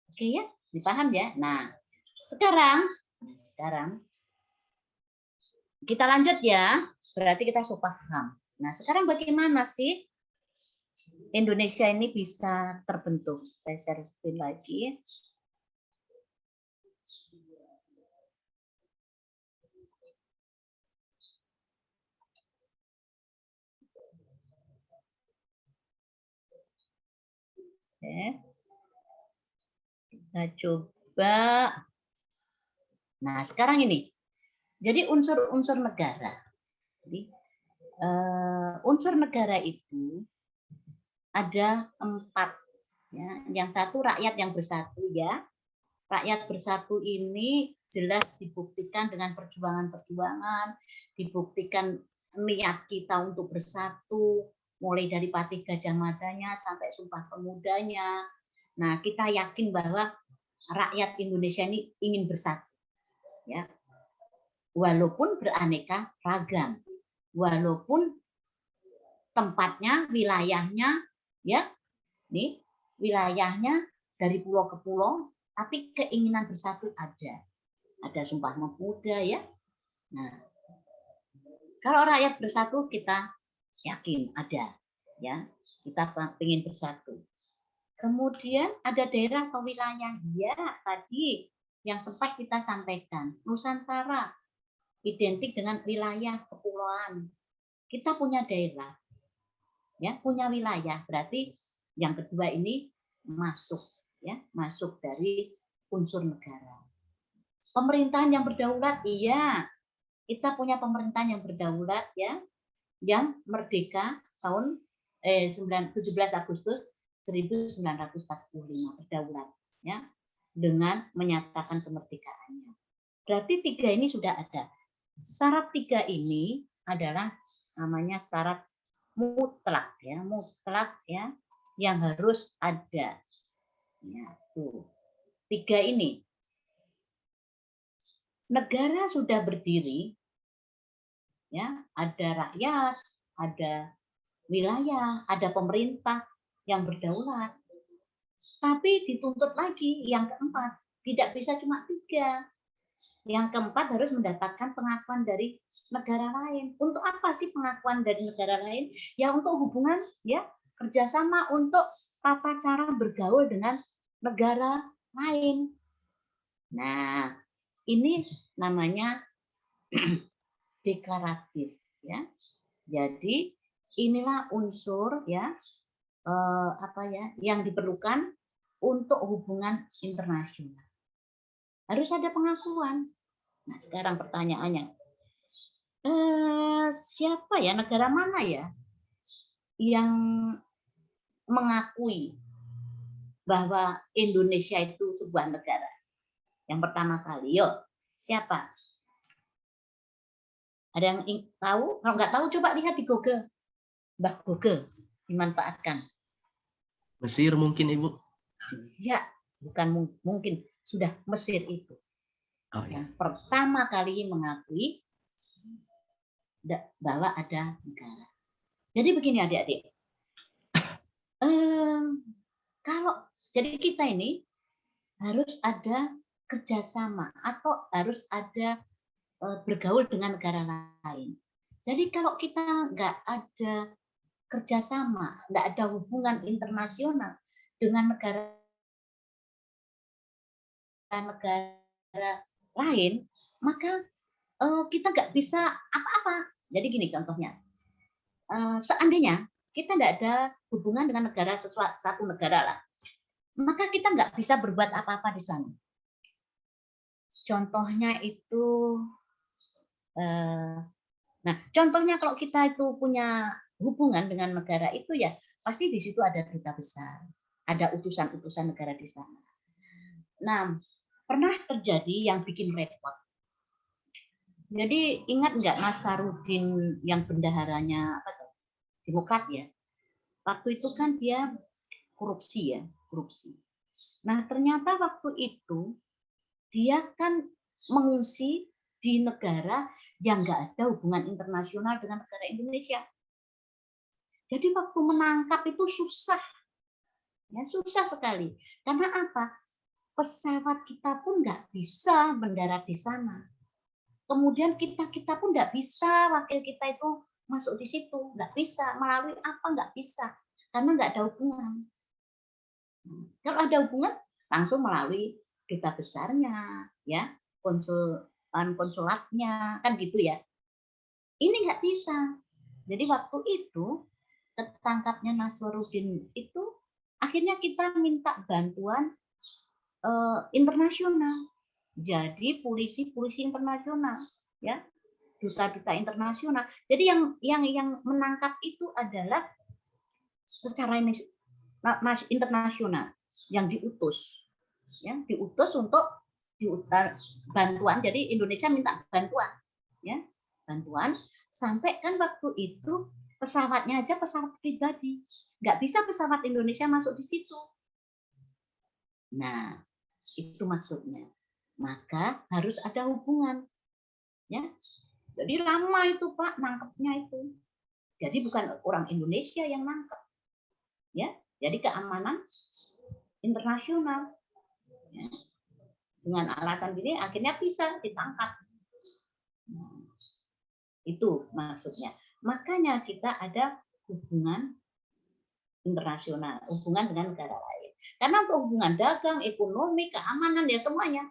Oke ya, dipaham ya. Nah, sekarang kita lanjut ya. Berarti kita sudah paham. Nah, sekarang bagaimana sih Indonesia ini bisa terbentuk? Saya share screen lagi. Oke. Kita coba. Nah, sekarang ini. Jadi unsur-unsur negara. Jadi, unsur negara itu ada 4. Ya. Yang satu rakyat yang bersatu ya. Rakyat bersatu ini jelas dibuktikan dengan perjuangan-perjuangan, dibuktikan niat kita untuk bersatu, mulai dari Patih Gajah Madanya sampai Sumpah Pemudanya. Nah, kita yakin bahwa rakyat Indonesia ini ingin bersatu. Ya. Walaupun beraneka ragam, walaupun tempatnya, wilayahnya, ya, nih wilayahnya dari pulau ke pulau, tapi keinginan bersatu ada. Ada Sumpah Pemuda ya. Nah, Kalau rakyat bersatu kita yakin ada, ya kita ingin bersatu. Kemudian ada daerah atau wilayah, ya tadi yang sempat kita sampaikan, Nusantara identik dengan wilayah kepulauan. Kita punya daerah, ya punya wilayah. Berarti yang kedua ini masuk, ya masuk dari unsur negara. Pemerintahan yang berdaulat, iya kita punya pemerintahan yang berdaulat, ya yang merdeka tahun 17 Agustus 1945 berdaulat, ya dengan menyatakan kemerdekaannya. Berarti 3 ini sudah ada. Syarat 3 ini adalah namanya syarat mutlak, ya mutlak, ya yang harus ada. Ya, tuh 3 ini. Negara sudah berdiri, ya ada rakyat, ada wilayah, ada pemerintah yang berdaulat. Tapi dituntut lagi yang keempat, tidak bisa cuma 3. Yang keempat harus mendapatkan pengakuan dari negara lain. Untuk apa sih pengakuan dari negara lain? Ya untuk hubungan, ya kerjasama, untuk tata cara bergaul dengan negara lain. Nah, ini namanya deklaratif, ya. Jadi inilah unsur, ya yang diperlukan untuk hubungan internasional. Harus ada pengakuan. Nah, sekarang pertanyaannya, siapa ya, negara mana ya yang mengakui bahwa Indonesia itu sebuah negara? Yang pertama kali, yuk, siapa? Ada yang tahu? Kalau nggak tahu, coba lihat di Google. Mbak Google, dimanfaatkan. Mesir mungkin, Ibu? Ya, bukan mungkin. Sudah Mesir itu. Oh, ya. Yang pertama kali mengakui bahwa ada negara. Jadi begini adik-adik. Jadi kita ini harus ada kerjasama atau harus ada bergaul dengan negara lain. Jadi kalau kita nggak ada kerjasama, nggak ada hubungan internasional dengan negara lain, maka kita nggak bisa apa-apa. Jadi gini contohnya, seandainya kita nggak ada hubungan dengan negara satu negara lah, maka kita nggak bisa berbuat apa-apa di sana. Contohnya itu, nah contohnya kalau kita itu punya hubungan dengan negara itu, ya pasti di situ ada duta besar, ada utusan-utusan negara di sana. Nah, pernah terjadi yang bikin repot. Jadi ingat nggak Nasarudin yang bendaharanya apa tuh? Demokrat ya. Waktu itu kan dia korupsi ya, korupsi. Nah, ternyata waktu itu dia kan mengungsi di negara yang nggak ada hubungan internasional dengan negara Indonesia. Jadi waktu menangkap itu susah. Ya, susah sekali. Karena apa? Pesawat kita pun nggak bisa mendarat di sana. Kemudian kita pun nggak bisa, wakil kita itu masuk di situ, nggak bisa. Melalui apa? Nggak bisa, karena nggak ada hubungan. Kalau ada hubungan, langsung melalui duta besarnya, ya, konsulatnya, kan gitu ya. Ini nggak bisa. Jadi waktu itu ketangkapnya Nasarudin itu, akhirnya kita minta bantuan internasional. Jadi polisi internasional, ya, duta-duta internasional. Jadi yang menangkap itu adalah secara internasional, yang diutus, ya, diutus untuk bantuan. Jadi Indonesia minta bantuan, ya, bantuan. Sampai kan waktu itu pesawatnya aja pesawat pribadi, nggak bisa pesawat Indonesia masuk di situ. Nah, itu maksudnya. Maka harus ada hubungan, ya. Jadi lama itu Pak nangkepnya itu. Jadi bukan orang Indonesia yang nangkep, ya. Jadi keamanan internasional, ya. Dengan alasan gini akhirnya bisa ditangkap. Itu maksudnya. Makanya kita ada hubungan internasional, hubungan dengan negara lain. Karena untuk hubungan dagang, ekonomi, keamanan, ya semuanya,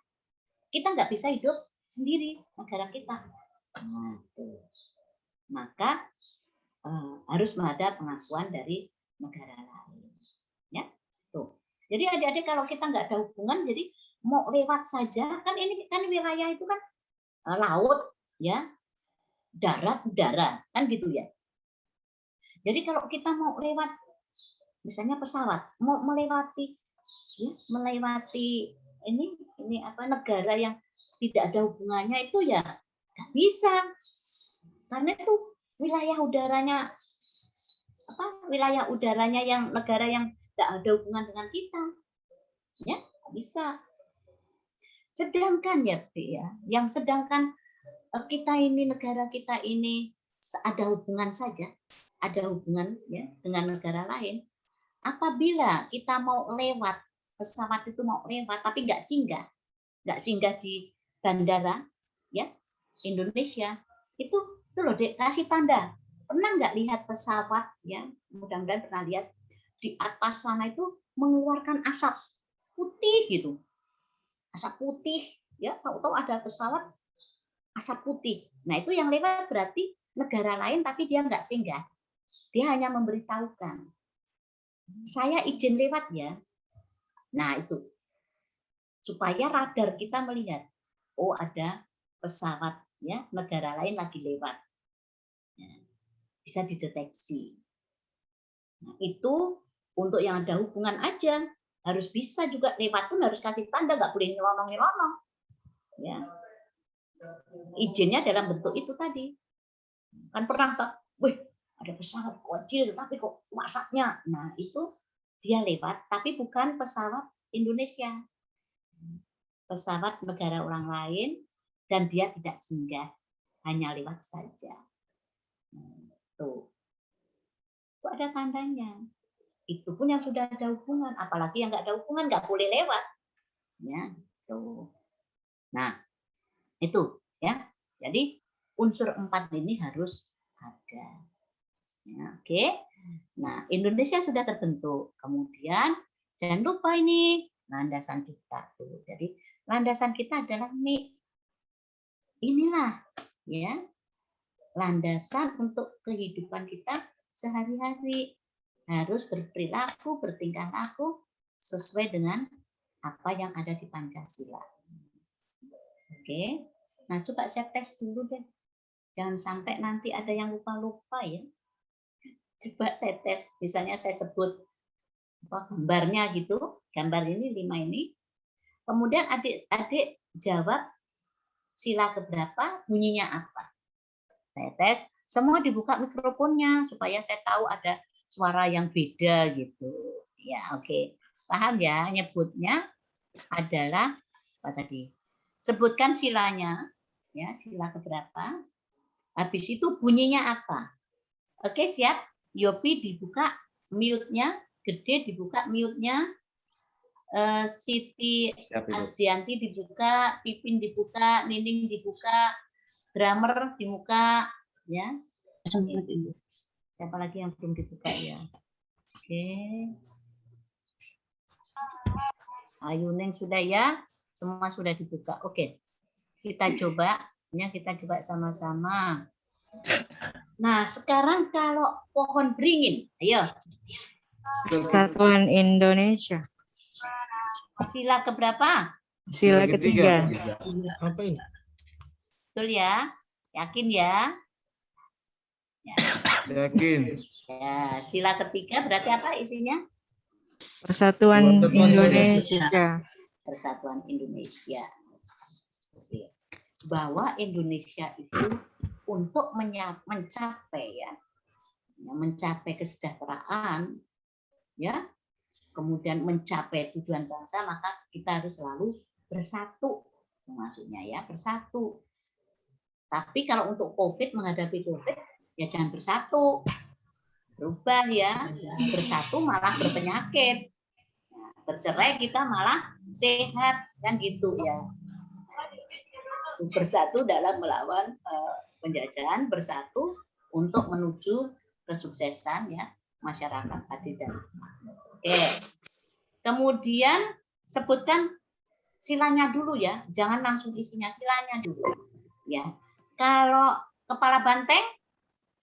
kita nggak bisa hidup sendiri negara kita. Nah, maka harus ada pengakuan dari negara lain. Ya, tuh. Jadi adik-adik kalau kita nggak ada hubungan, jadi mau lewat saja, kan ini kan wilayah itu kan laut, ya, darat, udara, kan gitu ya. Jadi kalau kita mau lewat, misalnya pesawat, mau melewati, ya, melewati ini apa negara yang tidak ada hubungannya itu ya nggak bisa, karena itu wilayah udaranya apa? Wilayah udaranya yang negara yang nggak ada hubungan dengan kita, ya nggak bisa. Sedangkan ya, yang sedangkan kita ini negara kita ini ada hubungan saja, ada hubungan ya dengan negara lain. Apabila kita mau lewat, pesawat itu mau lewat tapi nggak singgah di bandara ya Indonesia, itu loh Dek, kasih tanda. Pernah nggak lihat pesawat ya, mudah-mudahan pernah lihat, di atas sana itu mengeluarkan asap putih gitu, asap putih ya, tahu-tahu ada pesawat asap putih. Nah itu yang lewat berarti negara lain tapi dia nggak singgah, dia hanya memberitahukan saya izin lewat ya. Nah itu supaya radar kita melihat, oh ada pesawat ya negara lain lagi lewat, ya, bisa dideteksi. Nah, itu untuk yang ada hubungan aja, harus bisa juga lewat pun harus kasih tanda, nggak boleh nyelonong-nyelonong. Ya. Izinnya dalam bentuk itu tadi. Kan pernah tak, wih ada pesawat kecil tapi kok masaknya. Nah itu dia lewat, tapi bukan pesawat Indonesia, pesawat negara orang lain, dan dia tidak singgah, hanya lewat saja. Tuh, itu ada tandanya. Itu pun yang sudah ada hubungan, apalagi yang nggak ada hubungan nggak boleh lewat. Ya, tuh. Nah, itu ya. Jadi unsur 4 ini harus ada. Ya, oke. Nah, Indonesia sudah terbentuk. Kemudian jangan lupa ini landasan kita tuh. Jadi landasan kita adalah inilah ya landasan untuk kehidupan kita sehari-hari, harus berperilaku, bertingkah laku sesuai dengan apa yang ada di Pancasila. Oke, nah coba saya tes dulu deh, jangan sampai nanti ada yang lupa-lupa ya. Coba saya tes, misalnya saya sebut gambarnya gitu, gambar ini 5 ini, kemudian adik-adik jawab sila keberapa, bunyinya apa. Saya tes, semua dibuka mikrofonnya supaya saya tahu ada suara yang beda gitu. Ya, oke. Paham ya? Nyebutnya adalah apa tadi? Sebutkan silanya, ya, sila keberapa. Habis itu bunyinya apa? Oke, siap? Yopi dibuka mute-nya, Gede dibuka mute-nya. Siti Asdianti dibuka, Pipin dibuka, Nining dibuka, drummer dibuka, ya. Siapa lagi yang belum dibuka ya? Oke. Ayu Neng sudah ya, semua sudah dibuka. Oke, kita coba, ya kita coba sama-sama. Nah, sekarang kalau pohon beringin, ayo. Persatuan Indonesia. Sila keberapa? Sila ketiga. Apa ini? Betul ya? Yakin ya? Ya. Yakin. Ya, sila ketiga berarti apa isinya? Persatuan Indonesia. Persatuan Indonesia. Bahwa Indonesia itu untuk mencapai ya, mencapai kesejahteraan, ya, kemudian mencapai tujuan bangsa, maka kita harus selalu bersatu, maksudnya ya bersatu. Tapi kalau untuk COVID, menghadapi COVID, ya jangan bersatu, berubah ya, bersatu malah berpenyakit, bercerai kita malah sehat, kan gitu ya. Bersatu dalam melawan penjajahan bersatu untuk menuju kesuksesan ya masyarakat adil dan makmur. Oke. Kemudian sebutkan silanya dulu ya, jangan langsung isinya, silanya dulu. Ya. Kalau kepala banteng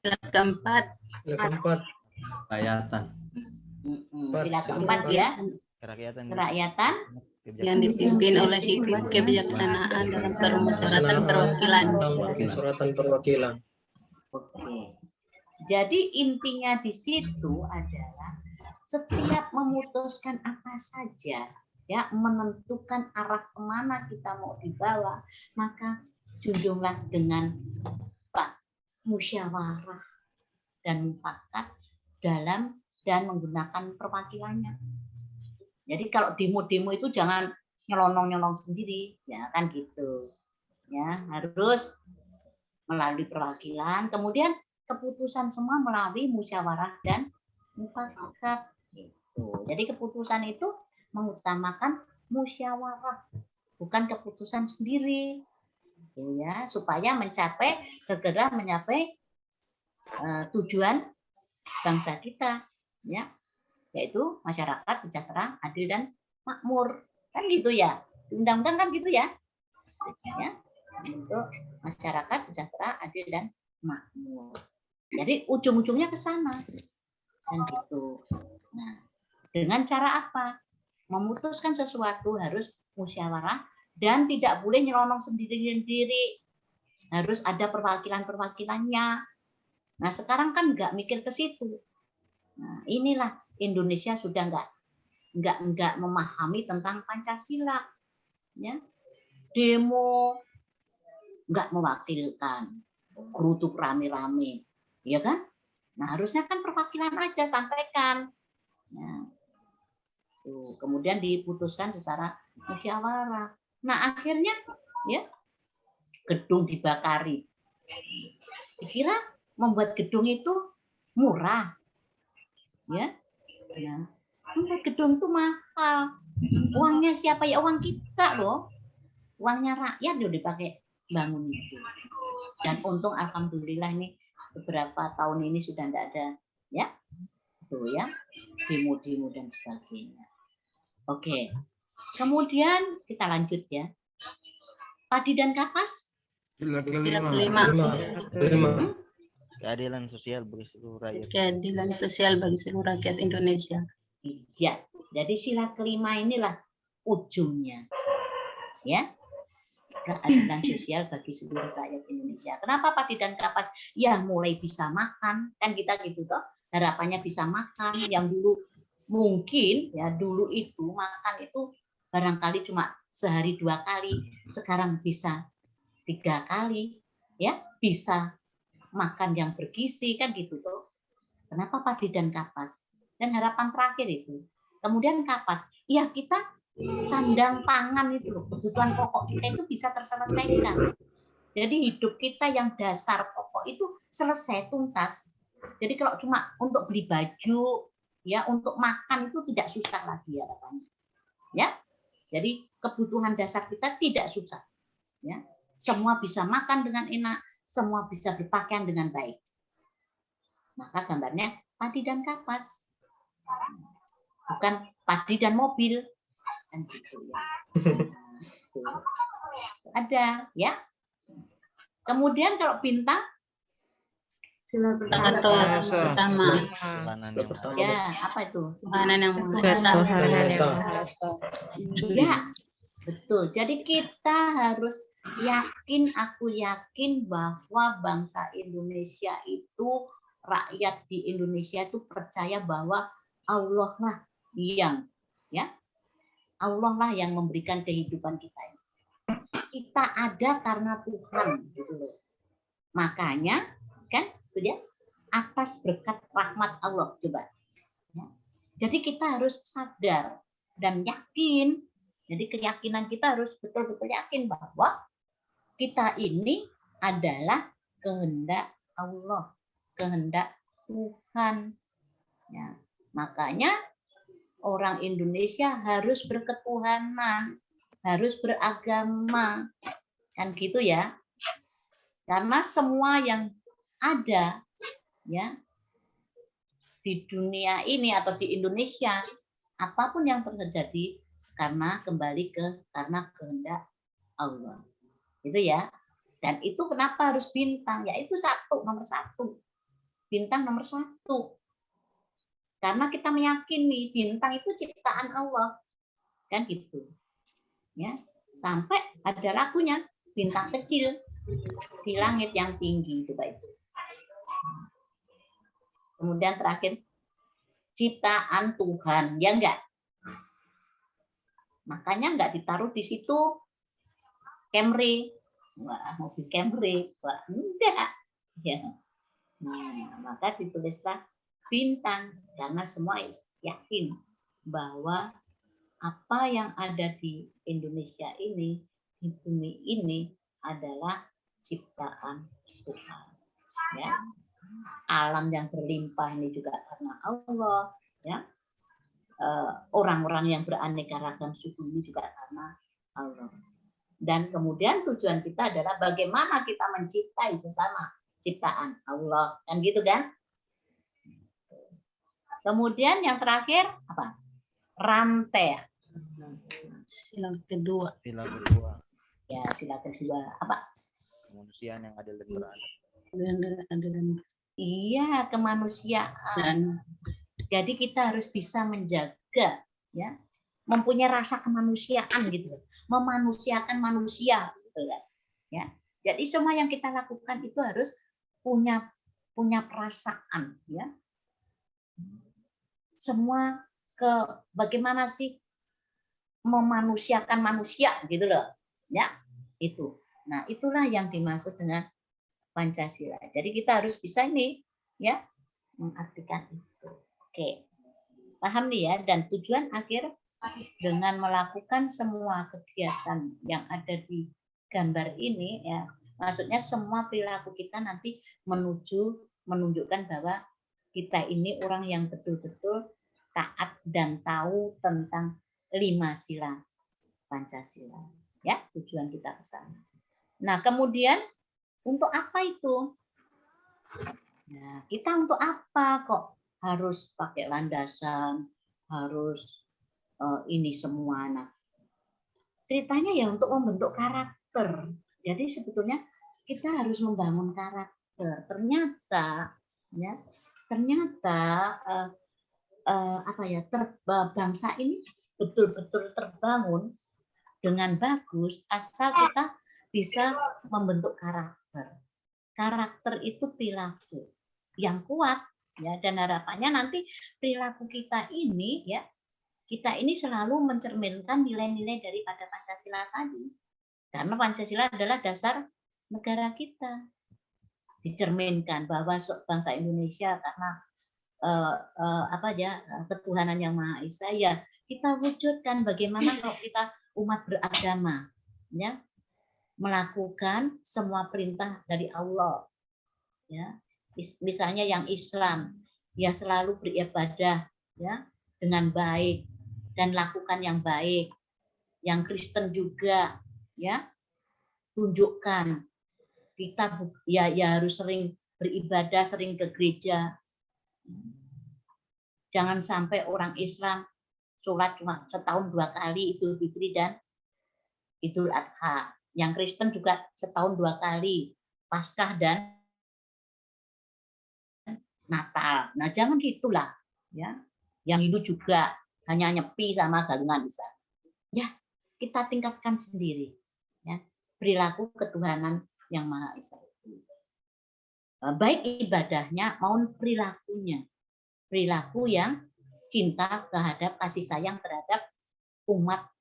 Sila keempat. Sila keempat. Kerakyatan. Sila keempat ya. Kerakyatan Yang dipimpin oleh hikmat kebijaksanaan dalam permusyawaratan perwakilan. Permusyawaratan perwakilan. Oke. Jadi intinya di situ adalah setiap memutuskan apa saja, ya menentukan arah kemana kita mau dibawa, maka junjunglah dengan musyawarah dan mufakat dalam dan menggunakan perwakilannya. Jadi kalau demo-demo itu jangan nyelonong-nyelong sendiri, ya kan gitu. Ya, harus melalui perwakilan, kemudian keputusan semua melalui musyawarah dan mufakat. Gitu. Jadi keputusan itu mengutamakan musyawarah, bukan keputusan sendiri. Ya, supaya segera mencapai tujuan bangsa kita, ya, yaitu masyarakat sejahtera, adil dan makmur, kan gitu ya, undang-undang kan gitu ya, ya, untuk masyarakat sejahtera, adil dan makmur. Jadi ujung-ujungnya ke sana, kan gitu. Nah, dengan cara apa? Memutuskan sesuatu harus musyawarah. Dan tidak boleh nyelonong sendiri-sendiri. Harus ada perwakilan-perwakilannya. Nah, sekarang kan nggak mikir ke situ. Nah, inilah Indonesia sudah nggak memahami tentang Pancasila. Ya. Demo nggak mewakilkan. Gerutuk rame-rame. Ya kan? Nah, harusnya kan perwakilan aja sampaikan. Ya. Tuh, kemudian diputuskan secara musyawarah. Nah, akhirnya ya gedung dibakari. Dikira membuat gedung itu murah. Ya. Nah, membuat gedung itu mahal. Uangnya siapa ya? Uang kita loh. Uangnya rakyat loh dipakai bangun itu. Dan untung alhamdulillah ini beberapa tahun ini sudah tidak ada ya. Tuh ya. Demo-demo dan sebagainya. Oke. Kemudian kita lanjut ya. Padi dan kapas. Sila kelima. Keadilan sosial bagi seluruh rakyat. Keadilan sosial bagi seluruh rakyat Indonesia. Iya. Jadi sila kelima inilah ujungnya. Ya. Keadilan sosial bagi seluruh rakyat Indonesia. Kenapa padi dan kapas? Ya mulai bisa makan. Kan kita gitu toh. Harapannya bisa makan. Yang dulu mungkin ya dulu itu makan itu barangkali cuma sehari 2 kali, sekarang bisa 3 kali, ya bisa makan yang bergizi kan gitu tuh. Kenapa padi dan kapas? Dan harapan terakhir itu. Kemudian kapas, ya kita sandang pangan itu loh, kebutuhan pokok kita itu bisa terselesaikan. Jadi hidup kita yang dasar pokok itu selesai tuntas. Jadi kalau cuma untuk beli baju, ya untuk makan itu tidak susah lagi harapannya. Ya. Jadi kebutuhan dasar kita tidak susah. Ya. Semua bisa makan dengan enak, semua bisa berpakaian dengan baik. Maka gambarnya padi dan kapas. Bukan padi dan mobil. Kan gitu ya. Nah, ada ya. Kemudian kalau bintang sila pertama. Ya, apa itu? Tuhanan yang Maha Esa. Ya, betul. Jadi kita harus yakin, aku yakin bahwa bangsa Indonesia itu, rakyat di Indonesia itu percaya bahwa Allah lah yang, ya, Allah lah yang memberikan kehidupan kita ini. Kita ada karena Tuhan, gitu loh. Makanya, kan? Ya, atas berkat rahmat Allah coba. Ya. Jadi kita harus sadar dan yakin. Jadi keyakinan kita harus betul-betul yakin bahwa kita ini adalah kehendak Allah, kehendak Tuhan. Ya. Makanya orang Indonesia harus berketuhanan, harus beragama, kan gitu ya. Karena semua yang ada ya di dunia ini atau di Indonesia, apapun yang terjadi karena kehendak Allah. Itu ya. Dan itu kenapa harus bintang? Ya itu nomor satu. Bintang nomor satu. Karena kita meyakini bintang itu ciptaan Allah. Kan gitu. Ya. Sampai ada lagunya, bintang kecil di langit yang tinggi. Coba itu. Kemudian terakhir, ciptaan Tuhan. Ya enggak? Makanya enggak ditaruh di situ Camry. Wah, mobil Camry. Wah, enggak. Ya. Nah, maka ditulislah bintang. Karena semua yakin bahwa apa yang ada di Indonesia ini, di bumi ini adalah ciptaan Tuhan. Ya. Alam yang berlimpah ini juga karena Allah. Ya. Orang-orang yang beraneka ragam suku ini juga karena Allah. Dan kemudian tujuan kita adalah bagaimana kita mencintai sesama ciptaan Allah, kan gitu kan? Kemudian yang terakhir apa? Rantai. Sila kedua. Sila kedua. Ya, sila kedua apa? Kemanusiaan yang adil dan beradab. Iya, kemanusiaan. Jadi kita harus bisa menjaga, ya, mempunyai rasa kemanusiaan gitu, memanusiakan manusia, gitu kan? Ya. Jadi semua yang kita lakukan itu harus punya perasaan, ya. Semua bagaimana sih memanusiakan manusia, gitu loh, ya, itu. Nah, itulah yang dimaksud dengan Pancasila. Jadi kita harus bisa ini, ya, mengartikan itu. Oke, paham nih ya. Dan tujuan akhir dengan melakukan semua kegiatan yang ada di gambar ini, ya, maksudnya semua perilaku kita nanti menunjukkan bahwa kita ini orang yang betul-betul taat dan tahu tentang 5 sila Pancasila. Ya, tujuan kita ke sana. Nah, kemudian untuk apa itu? Nah, kita untuk apa kok harus pakai landasan, harus ini semua. Nah, ceritanya ya untuk membentuk karakter. Jadi sebetulnya kita harus membangun karakter. Ternyata bangsa ini betul-betul terbangun dengan bagus asal kita bisa membentuk karakter. Karakter itu perilaku yang kuat, ya, dan harapannya nanti perilaku kita ini, ya, kita ini selalu mencerminkan nilai-nilai daripada Pancasila tadi. Karena Pancasila adalah dasar negara kita. Dicerminkan bahwa bangsa Indonesia karena ketuhanan yang Maha Esa, ya, kita wujudkan bagaimana kalau kita umat beragama, ya, melakukan semua perintah dari Allah, ya. Misalnya yang Islam, ya, selalu beribadah, ya, dengan baik dan lakukan yang baik. Yang Kristen juga, ya, tunjukkan kita ya harus sering beribadah, sering ke gereja. Jangan sampai orang Islam sholat cuma setahun 2 kali, Idul Fitri dan Idul Adha. Yang Kristen juga setahun 2 kali, Paskah dan Natal. Nah, jangan gitulah, ya. Yang Hindu juga hanya nyepi sama galungan bisa. Ya, kita tingkatkan sendiri, ya, perilaku ketuhanan yang Maha Esa itu. Baik ibadahnya maupun perilakunya. Perilaku yang cinta terhadap, kasih sayang terhadap umat,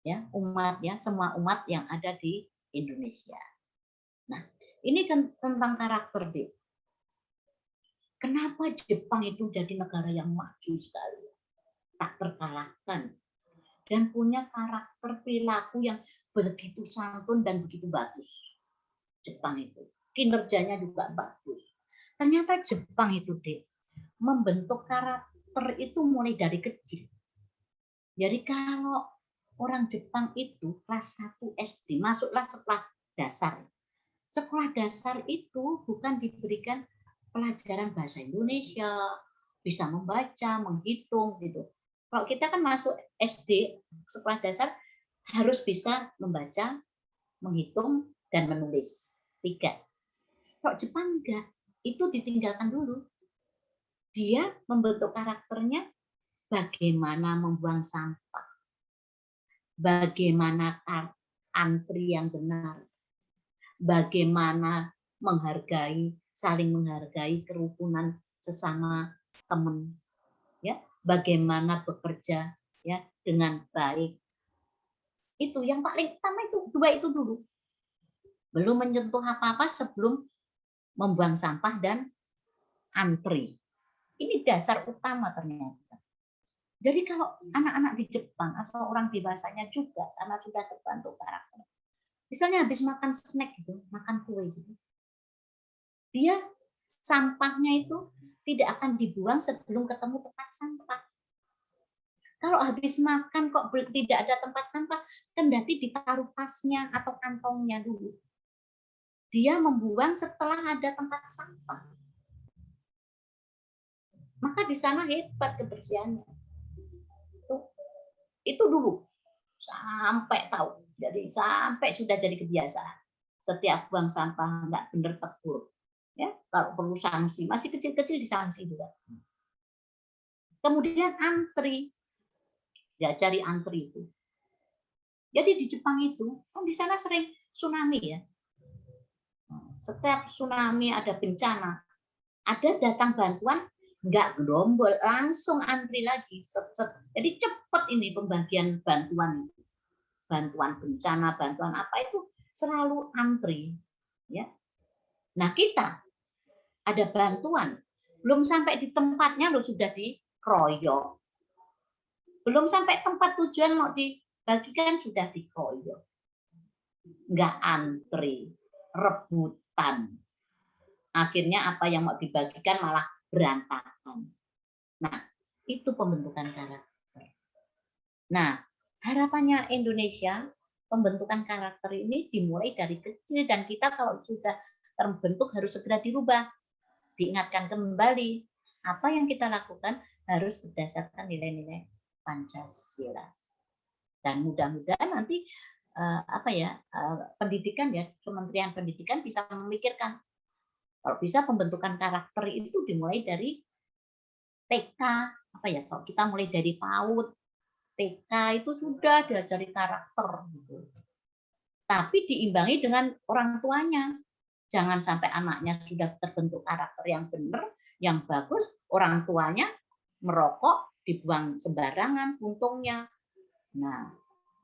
ya, semua umat yang ada di Indonesia. Nah, ini tentang karakter, deh. Kenapa Jepang itu jadi negara yang maju sekali, tak terkalahkan, dan punya karakter perilaku yang begitu santun dan begitu bagus. Jepang itu kinerjanya juga bagus. Ternyata Jepang itu, deh, membentuk karakter itu mulai dari kecil. Jadi kalau orang Jepang itu kelas 1 SD, masuklah sekolah dasar. sekolah dasar itu bukan diberikan pelajaran bahasa Indonesia, bisa membaca, menghitung gitu. Kalau kita kan masuk SD, sekolah dasar harus bisa membaca, menghitung, dan menulis. 3. Kalau Jepang enggak, itu ditinggalkan dulu. Dia membentuk karakternya bagaimana membuang sampah, bagaimana antri yang benar, bagaimana menghargai, saling menghargai kerukunan sesama teman, ya, bagaimana bekerja ya dengan baik. Itu yang paling utama, itu 2 itu dulu. Belum menyentuh apa-apa sebelum membuang sampah dan antri. Ini dasar utama ternyata. Jadi kalau anak-anak di Jepang atau orang dewasanya juga, karena sudah terbentuk karakter, misalnya habis makan snack gitu, makan kue gitu, dia sampahnya itu tidak akan dibuang sebelum ketemu tempat sampah. Kalau habis makan kok tidak ada tempat sampah, kendati ditaruh tasnya atau kantongnya dulu. Dia membuang setelah ada tempat sampah. Maka di sana hebat kebersihannya. Itu dulu sampai tahu. Jadi sampai sudah jadi kebiasaan. Setiap buang sampah enggak benar tegur. Ya, kalau perlu sanksi, masih kecil-kecil disanksi juga. Kemudian antri. Ya, cari antri itu. Jadi di Jepang itu, di sana sering tsunami ya. Setiap tsunami ada bencana, ada datang bantuan, nggak gerombol, langsung antri lagi. Jadi cepat ini pembagian bantuan. Bantuan bencana, bantuan apa itu selalu antri. Ya. Nah kita ada bantuan, belum sampai di tempatnya loh sudah dikeroyok. Belum sampai tempat tujuan mau dibagikan sudah dikeroyok. Nggak antri, rebutan. Akhirnya apa yang mau dibagikan malah berantakan. Nah, itu pembentukan karakter. Nah, harapannya Indonesia, pembentukan karakter ini dimulai dari kecil, dan kita kalau sudah terbentuk harus segera dirubah. Diingatkan kembali, apa yang kita lakukan harus berdasarkan nilai-nilai Pancasila. Dan mudah-mudahan nanti pendidikan ya, Kementerian Pendidikan bisa memikirkan kalau bisa pembentukan karakter itu dimulai dari TK, kalau kita mulai dari PAUD, TK itu sudah diajari karakter gitu. Tapi diimbangi dengan orang tuanya. Jangan sampai anaknya sudah terbentuk karakter yang benar, yang bagus, orang tuanya merokok, dibuang sembarangan untungnya. Nah,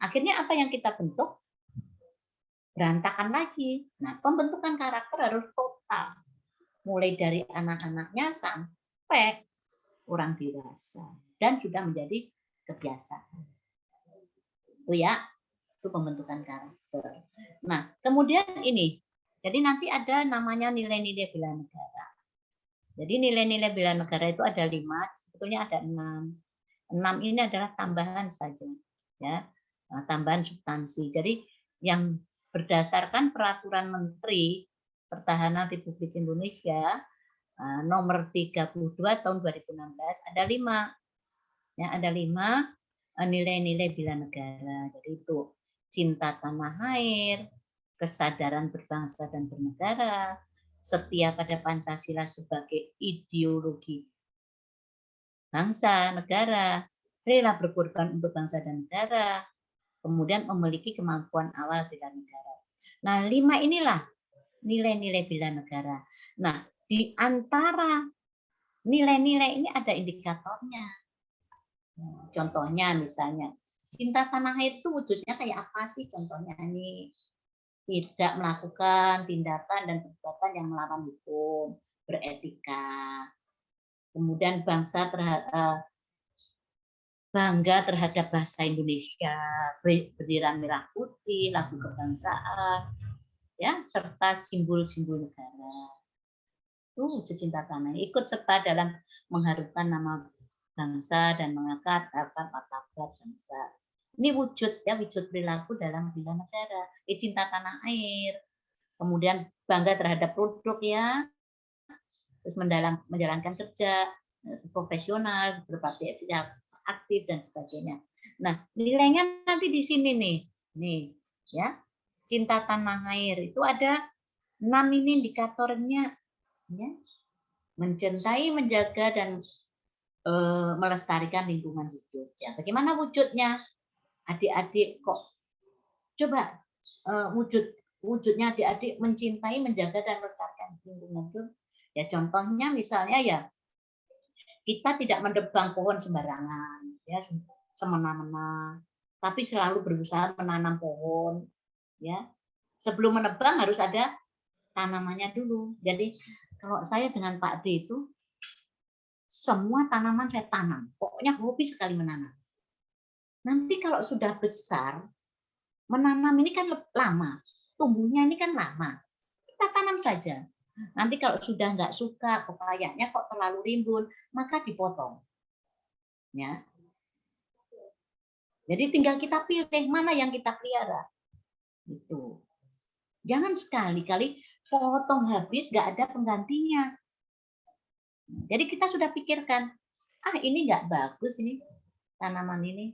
akhirnya apa yang kita bentuk? Berantakan lagi. Nah, pembentukan karakter harus total. Mulai dari anak-anaknya sampai orang dewasa. Dan sudah menjadi kebiasaan. Itu ya, itu pembentukan karakter. Nah, kemudian ini. Jadi nanti ada namanya nilai-nilai bela negara. Jadi nilai-nilai bela negara itu ada 5, sebetulnya ada 6. 6 ini adalah tambahan saja, ya, tambahan substansi. Jadi yang berdasarkan Peraturan Menteri Pertahanan Republik Indonesia nomor 32 tahun 2016 ada 5, ya, ada 5 nilai-nilai bela negara. Jadi itu cinta tanah air, kesadaran berbangsa dan bernegara, setia pada Pancasila sebagai ideologi bangsa, negara, rela berkorban untuk bangsa dan negara, kemudian memiliki kemampuan awal bela negara. Nah, 5 inilah nilai-nilai bela negara. Nah, di antara nilai-nilai ini ada indikatornya. Contohnya misalnya, cinta tanah air itu wujudnya kayak apa sih? Contohnya ini, tidak melakukan tindakan dan perbuatan yang melawan hukum, beretika. Kemudian bangga terhadap bahasa Indonesia, bendera merah putih, lagu kebangsaan, ya, serta simbol-simbol negara. Itu wujud cinta tanah. Ikut serta dalam mengharumkan nama bangsa dan mengangkat martabat bangsa. Ini wujud ya, wujud perilaku dalam bela negara. Cinta tanah air. kemudian bangga terhadap produk ya, terus menjalankan kerja profesional, berbakti aktif dan sebagainya. Nah, nilainya nanti di sini nih ya, cinta tanah air itu ada 6 ini indikatornya ya, mencintai, menjaga dan melestarikan lingkungan hidup. Ya, bagaimana wujudnya? Adik-adik kok coba wujudnya adik-adik mencintai, menjaga dan melestarikan lingkungan hidup. Ya contohnya misalnya ya kita tidak mendebang pohon sembarangan, ya semena-mena, tapi selalu berusaha menanam pohon. Ya, sebelum menebang harus ada tanamannya dulu. Jadi kalau saya dengan Pak D itu semua tanaman saya tanam. Pokoknya hobi sekali menanam. Nanti kalau sudah besar, menanam ini kan lama. Tumbuhnya ini kan lama. Kita tanam saja. Nanti kalau sudah nggak suka, kok kayaknya kok terlalu rimbun, maka dipotong. Ya. Jadi tinggal kita pilih mana yang kita pelihara. Itu. Jangan sekali-kali potong habis, nggak ada penggantinya. Jadi kita sudah pikirkan, ini nggak bagus ini tanaman ini.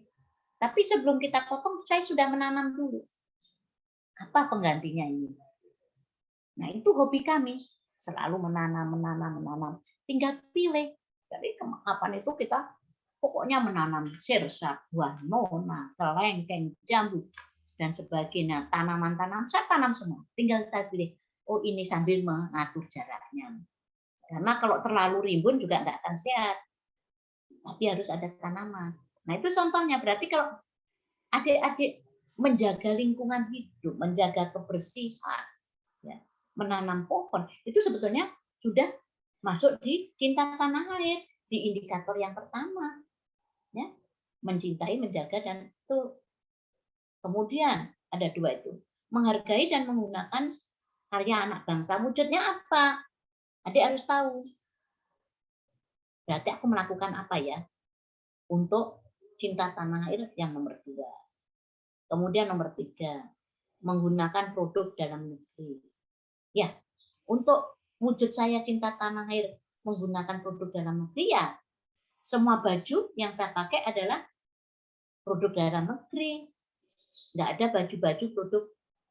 Tapi sebelum kita potong, saya sudah menanam dulu. Apa penggantinya ini? Nah itu hobi kami, selalu menanam. Tinggal pilih. Jadi kapan itu kita pokoknya menanam sirsak, buah nona, kelengkeng, jambu dan sebagainya. Tanaman-tanaman saya tanam semua. Tinggal saya pilih. Oh ini sambil mengatur jaraknya. Karena kalau terlalu rimbun juga nggak akan sehat. Tapi harus ada tanaman. Nah itu contohnya. Berarti kalau adik-adik menjaga lingkungan hidup, menjaga kebersihan, ya, menanam pohon, itu sebetulnya sudah masuk di cinta tanah air, di indikator yang pertama. Ya, mencintai, menjaga, dan itu. Kemudian ada 2 itu. Menghargai dan menggunakan karya anak bangsa. Wujudnya apa? Adik harus tahu. Berarti aku melakukan apa ya untuk cinta tanah air yang nomor 2. Kemudian nomor 3, menggunakan produk dalam negeri. Ya, untuk wujud saya cinta tanah air menggunakan produk dalam negeri ya, semua baju yang saya pakai adalah produk dalam negeri. Nggak ada baju-baju produk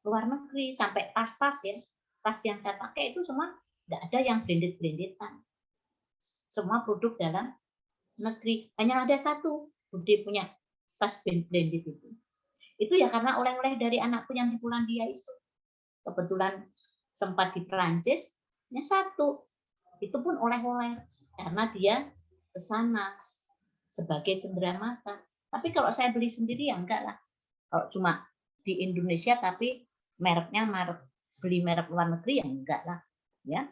luar negeri, sampai tas-tas ya. Tas yang saya pakai itu semua nggak ada yang branded-brandedan. Semua produk dalam negeri. Hanya ada satu, Budi punya tas branded itu. Itu ya karena oleh-oleh dari anakku yang di Polandia itu. Kebetulan sempat di Perancis, hanya satu. Itu pun oleh-oleh karena dia ke sana sebagai cenderamata. Tapi kalau saya beli sendiri ya enggak lah. Kalau cuma di Indonesia tapi mereknya beli merek luar negeri ya enggak lah, ya.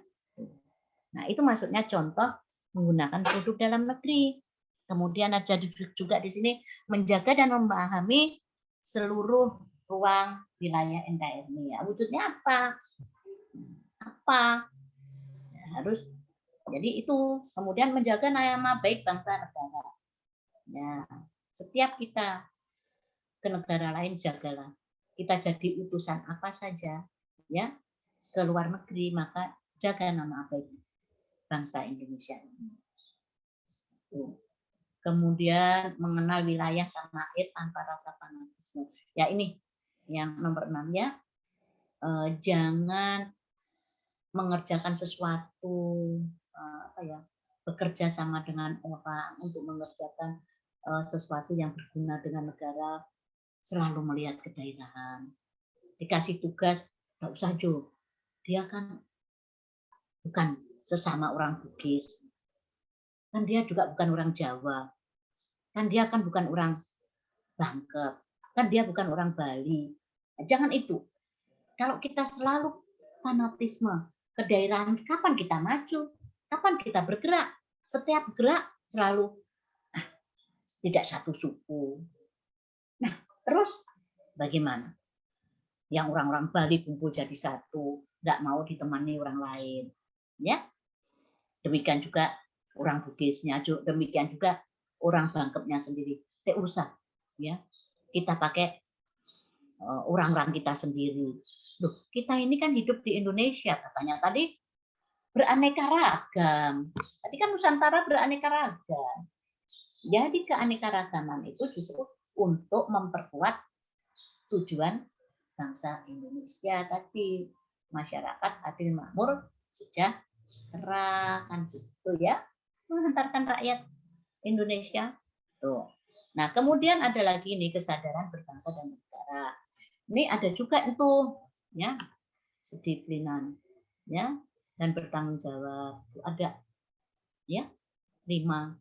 Nah, itu maksudnya contoh menggunakan produk dalam negeri. Kemudian ada juga di sini menjaga dan memahami seluruh ruang wilayah NKRI. Ya, wujudnya apa? Ya, harus jadi itu. Kemudian menjaga nama baik bangsa negara. Ya, setiap kita ke negara lain jagalah. Kita jadi utusan apa saja ya ke luar negeri, maka jaga nama baik bangsa Indonesia ini. Kemudian mengenal wilayah tanah air tanpa rasa fanatisme. Ya ini yang nomor 6 ya. Jangan mengerjakan sesuatu bekerja sama dengan orang untuk mengerjakan sesuatu yang berguna dengan negara, selalu melihat kedaerahan. Dikasih tugas, nggak usah Jo, dia kan bukan sesama orang Bugis, kan dia juga bukan orang Jawa, kan dia kan bukan orang Bangkep, kan dia bukan orang Bali. Jangan itu. Kalau kita selalu fanatisme, kedaerahan, kapan kita maju? Kapan kita bergerak? Setiap gerak selalu tidak satu suku. Nah, terus bagaimana? Yang orang-orang Bali kumpul jadi satu, nggak mau ditemani orang lain, ya. Demikian juga orang Bugisnya, demikian juga orang Bangkepnya sendiri. Tidak usah, ya. Kita pakai orang-orang kita sendiri. Loh, kita ini kan hidup di Indonesia katanya tadi beraneka ragam. Tadi kan Nusantara beraneka ragam. Jadi keanekaragaman itu justru untuk memperkuat tujuan bangsa Indonesia tadi, masyarakat adil makmur sejahtera, kan gitu ya, menghantarkan rakyat Indonesia. Tuh. Nah, kemudian ada lagi nih kesadaran berbangsa dan negara. Ini ada juga itu ya, kedisiplinan ya, dan bertanggung jawab. Ada ya 5,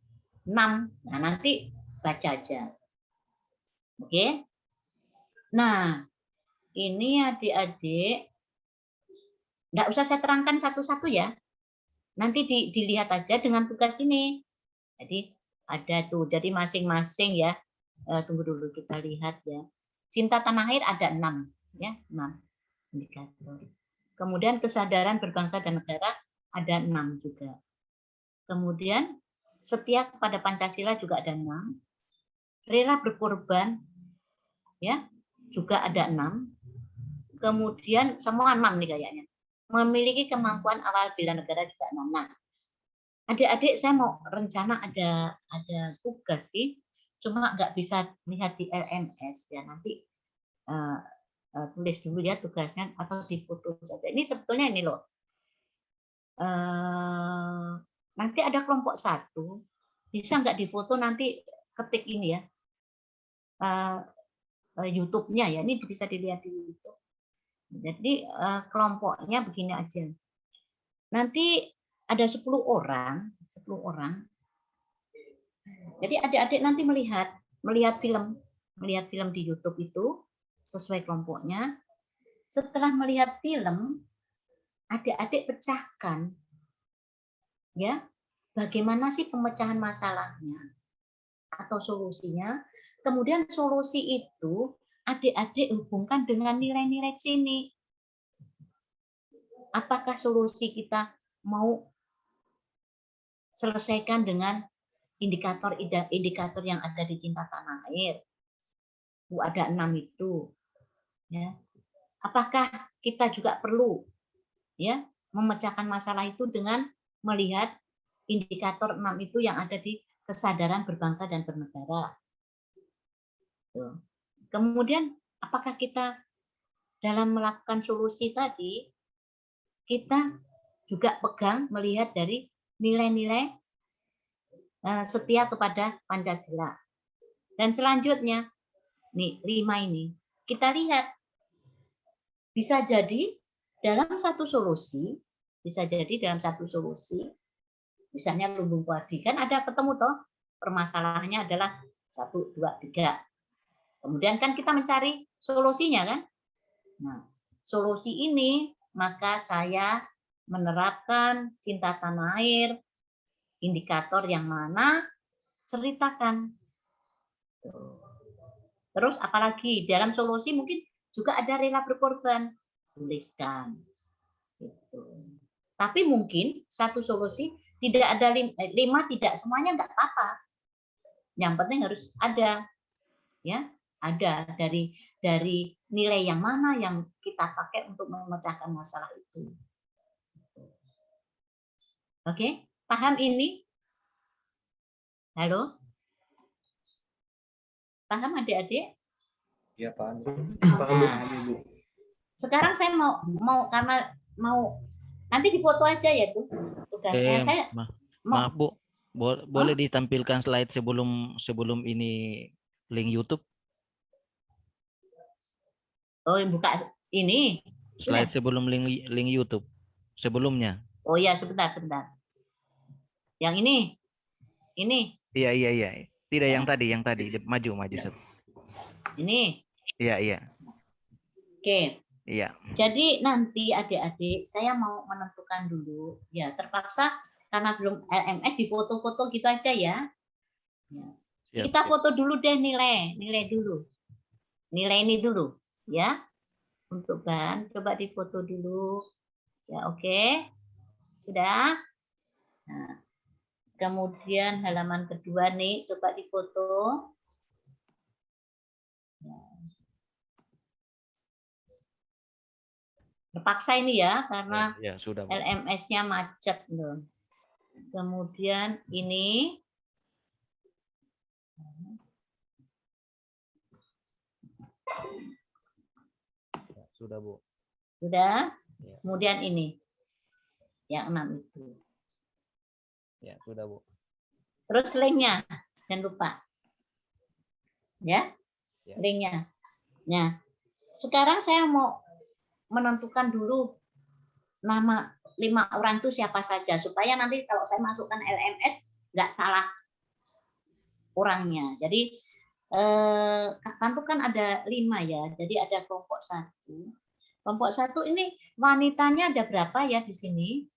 6. Nah, nanti baca aja. Oke. Nah, ini adik-adik nggak usah saya terangkan satu-satu ya. Nanti dilihat aja dengan tugas ini. Jadi ada tuh. Jadi masing-masing ya. Tunggu dulu kita lihat ya. Cinta tanah air ada 6 ya, 6 indikator. Kemudian kesadaran berbangsa dan negara ada 6 juga. Kemudian setia kepada Pancasila juga ada 6. Rela berkorban ya juga ada 6. Kemudian semua 6 nih kayaknya. Memiliki kemampuan awal bela negara juga 6. Nah, adik-adik saya mau rencana ada tugas sih, cuma nggak bisa lihat di LMS ya, nanti tulis dulu ya tugasnya atau difoto saja. Ini sebetulnya ini loh. Nanti ada kelompok 1, bisa nggak difoto, nanti ketik ini ya. YouTube-nya ya, ini bisa dilihat di YouTube. Jadi kelompoknya begini aja. Nanti ada 10 orang. Jadi adik-adik nanti melihat film di YouTube itu sesuai kelompoknya. Setelah melihat film, adik-adik pecahkan ya, bagaimana sih pemecahan masalahnya atau solusinya. Kemudian solusi itu adik-adik hubungkan dengan nilai-nilai sini. Apakah solusi kita mau selesaikan dengan indikator yang ada di Cinta Tanah Air? Ada 6 itu. Ya. Apakah kita juga perlu ya memecahkan masalah itu dengan melihat indikator 6 itu yang ada di kesadaran berbangsa dan bernegara? Tuh. Kemudian apakah kita dalam melakukan solusi tadi, kita juga pegang melihat dari nilai-nilai setia kepada Pancasila. Dan selanjutnya, nih 5 ini, kita lihat bisa jadi dalam satu solusi, misalnya lumbung padi, kan ada ketemu toh, permasalahannya adalah 1, 2, 3. Kemudian kan kita mencari solusinya kan. Nah, solusi ini maka saya menerapkan Cinta Tanah Air, indikator yang mana ceritakan. Terus apalagi dalam solusi mungkin juga ada rela berkorban, tuliskan. Gitu. Tapi mungkin satu solusi tidak ada 5, tidak semuanya nggak apa-apa. Yang penting harus ada, ya, ada dari nilai yang mana yang kita pakai untuk memecahkan masalah itu. Oke, paham ini? Halo? Paham adik-adik? Iya, paham. Nah, sekarang saya mau karena mau nanti difoto aja ya tuh tugasnya. Saya maaf Bu, boleh ditampilkan slide sebelum ini link YouTube? Oh, buka ini. Slide sebelum link YouTube. Sebelumnya. Oh iya, sebentar. Yang ini. Iya. Tidak ya. yang tadi. Maju. Ya. Ini. Iya. Oke. Iya. Jadi nanti adik-adik saya mau menentukan dulu. Ya, terpaksa karena belum LMS di foto-foto gitu aja ya. Siap, kita foto dulu deh nilai dulu. Nilai ini dulu ya. Untuk bahan coba difoto dulu. Ya, oke. Sudah. Nah, kemudian halaman kedua nih coba difoto. Terpaksa ini ya, karena Ya, sudah, Bu. LMS-nya macet loh. Kemudian ini Ya, sudah, Bu. sudah. Ya. Kemudian ini yang 6 itu. Ya, sudah, Bu. Terus linknya, jangan lupa. Ya, Ya. linknya. Nah, sekarang saya mau menentukan dulu nama 5 orang itu siapa saja, supaya nanti kalau saya masukkan LMS nggak salah orangnya. Jadi tentu kan ada 5 ya. Jadi ada kelompok 1. Kelompok 1 ini wanitanya ada berapa ya di sini?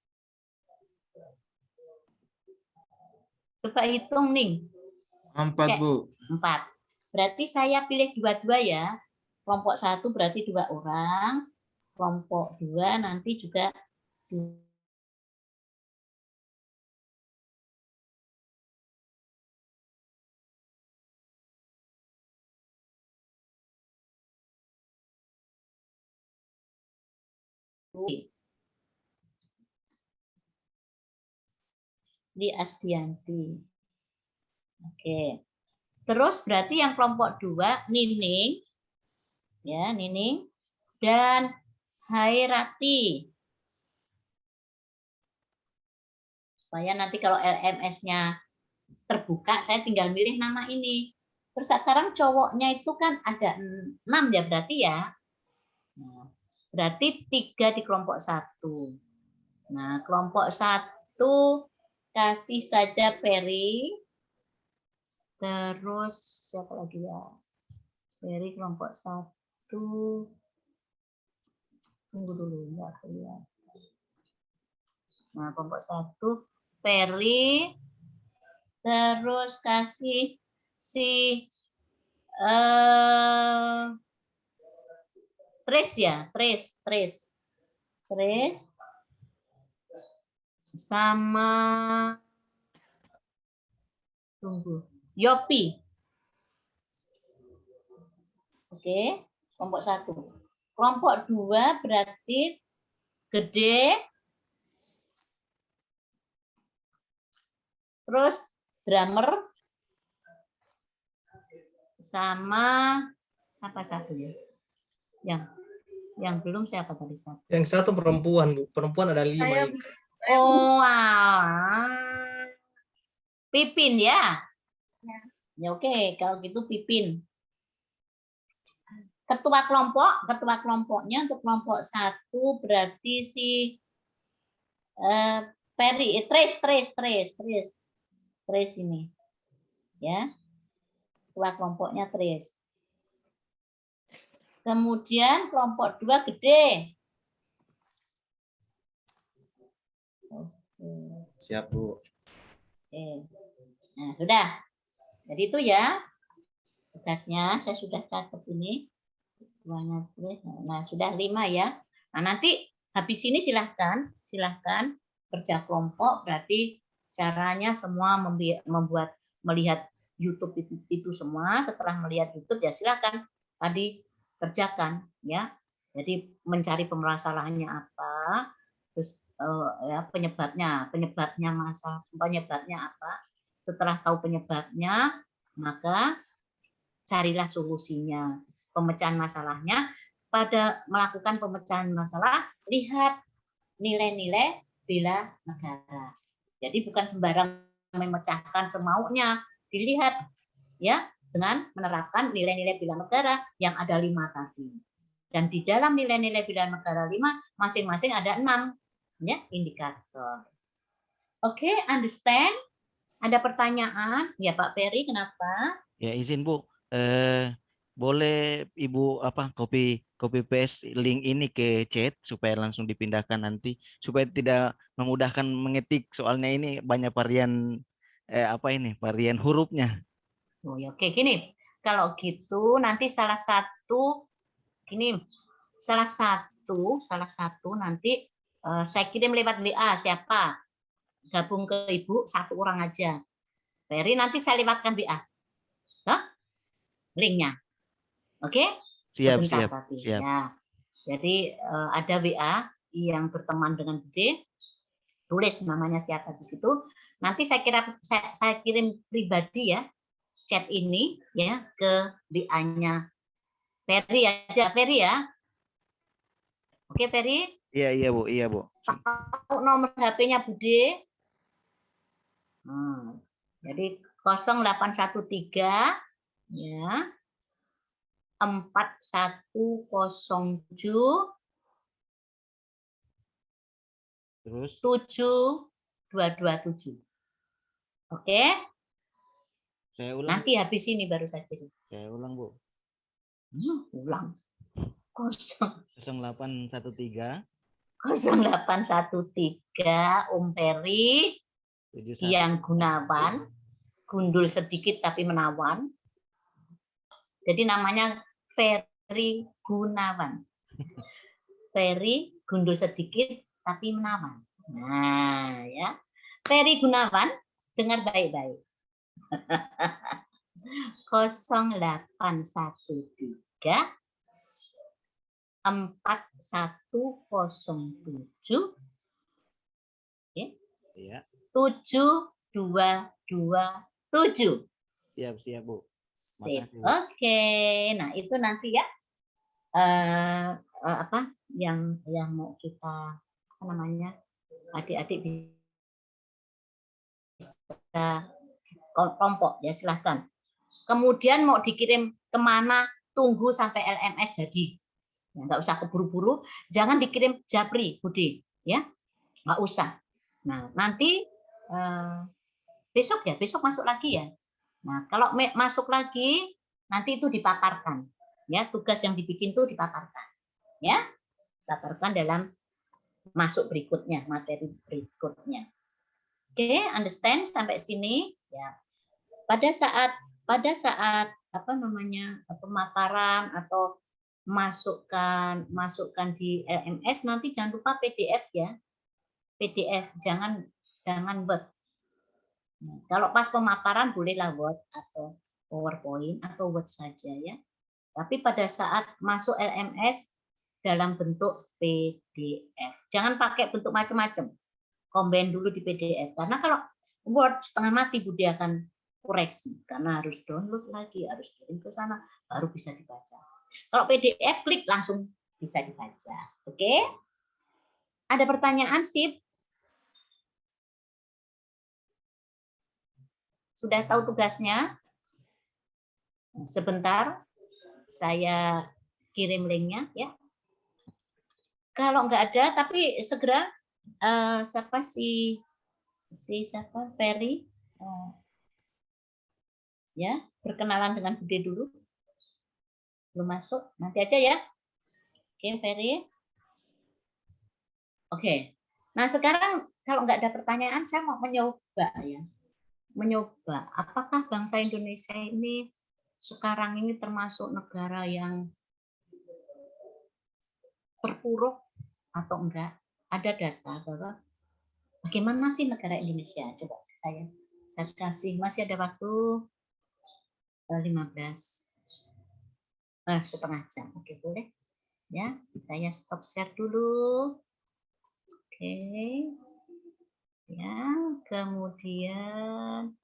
Coba hitung nih. 4, Bu. 4. Berarti saya pilih 2-2 ya. Kelompok 1 berarti 2 orang. Kelompok 2 nanti juga 2. Di Asdianti. Oke. Terus berarti yang kelompok 2 Nining, ya Nining dan Hairati. Supaya nanti kalau LMS-nya terbuka, saya tinggal milih nama ini. Terus sekarang cowoknya itu kan ada 6 ya berarti ya. Nah, berarti 3 di kelompok 1. Nah, kelompok 1 kasih saja Peri. Terus siapa lagi ya? Peri kelompok 1. Tunggu dulu ya. Nah, kelompok 1 Peri. Terus kasih si Tris ya, Tris sama Yopi. Oke, kelompok 1. Kelompok 2 berarti Gede, terus drummer, sama apa satunya? Yang belum siapa tadi satu? Yang satu perempuan, Bu. Perempuan ada 5. Oh, Pipin ya? Ya oke, kalau gitu Pipin. Ketua kelompoknya untuk kelompok 1 berarti si Peri, Tris ini. Ya. Ketua kelompoknya Tris. Kemudian kelompok 2 Gede. Siap, Bu. Oke. Nah, sudah. Jadi itu ya tugasnya, saya sudah catat ini. Nah, sudah 5 ya. Nah, nanti habis ini silahkan kerja kelompok, berarti caranya semua melihat YouTube itu semua. Setelah melihat YouTube ya silahkan tadi kerjakan ya. Jadi mencari permasalahannya apa, terus ya penyebabnya apa. Setelah tahu penyebabnya, maka carilah solusinya. Pemecahan masalahnya, pada melakukan pemecahan masalah, lihat nilai-nilai bela negara. Jadi bukan sembarang memecahkan semaunya, dilihat ya dengan menerapkan nilai-nilai bela negara yang ada 5 tadi. Dan di dalam nilai-nilai bela negara 5, masing-masing ada 6 ya indikator. Oke, understand? Ada pertanyaan? Ya Pak Peri, kenapa? Ya izin Bu, boleh Ibu copy paste link ini ke chat supaya langsung dipindahkan nanti, supaya tidak memudahkan mengetik, soalnya ini banyak varian varian hurufnya. Oh ya, oke gini. Kalau gitu nanti salah satu nanti saya kirim lewat WA siapa gabung ke Ibu 1 orang aja. Peri nanti saya lewatkan WA. Linknya. Oke? Siap. Ya. Jadi ada WA yang berteman dengan Bude, tulis namanya siapa di situ. Nanti saya kirim pribadi ya chat ini ya ke WA-nya Ferry aja, Ferry ya. Oke Ferry. Iya Bu, iya Bu. Tahu nomor HP-nya Bude? Jadi 0813 ya 4107 Terus 7227. Oke? saya ulang. Nanti habis ini baru saya kirim. Saya ulang Bu. Ulang. 0813 0813 Ferry 71. yang Gunawan, gundul sedikit tapi menawan. Jadi namanya Ferry Gunawan. Ferry gundul sedikit tapi menawan. Nah, ya. Ferry Gunawan, dengar baik-baik. 0813 4107 ya. Iya. 7227. Siap Bu. Sip. Makasih, Bu. Oke. Nah, itu nanti ya apa yang mau kita apa namanya? Adik-adik bisa kelompok ya, silahkan. Kemudian mau dikirim kemana, tunggu sampai LMS jadi. Ya, nggak usah keburu-buru, jangan dikirim japri, Budi, ya, nggak usah. Nah, nanti besok masuk lagi ya. Nah, kalau masuk lagi, nanti itu dipaparkan, ya, tugas yang dibikin itu dipaparkan, ya, dipaparkan dalam masuk berikutnya, materi berikutnya. Oke, understand sampai sini, ya. Pada saat apa namanya pemaparan atau masukkan di LMS, nanti jangan lupa PDF ya, PDF, jangan Word. Nah, kalau pas pemaparan bolehlah Word atau PowerPoint atau Word saja ya, tapi pada saat masuk LMS dalam bentuk PDF, jangan pakai bentuk macam-macam, combine dulu di PDF, karena kalau Word setengah mati Budi akan koreksi, karena harus download lagi, harus kirim ke sana, baru bisa dibaca. Kalau PDF klik langsung bisa dibaca. Oke? Ada pertanyaan, Sip? Sudah tahu tugasnya? Sebentar, saya kirim linknya ya. Kalau nggak ada, tapi segera siapa siapa Ferry ya, berkenalan dengan Bude dulu. Belum masuk, nanti aja ya. Oke, Ferry. Oke. Nah, sekarang kalau nggak ada pertanyaan, saya mau mencoba ya. Mencoba, apakah bangsa Indonesia ini sekarang ini termasuk negara yang terpuruk atau enggak? Ada data bahwa bagaimana sih negara Indonesia? Coba saya kasih, masih ada waktu 15 setengah jam. Oke, boleh ya, saya stop share dulu. Oke ya, kemudian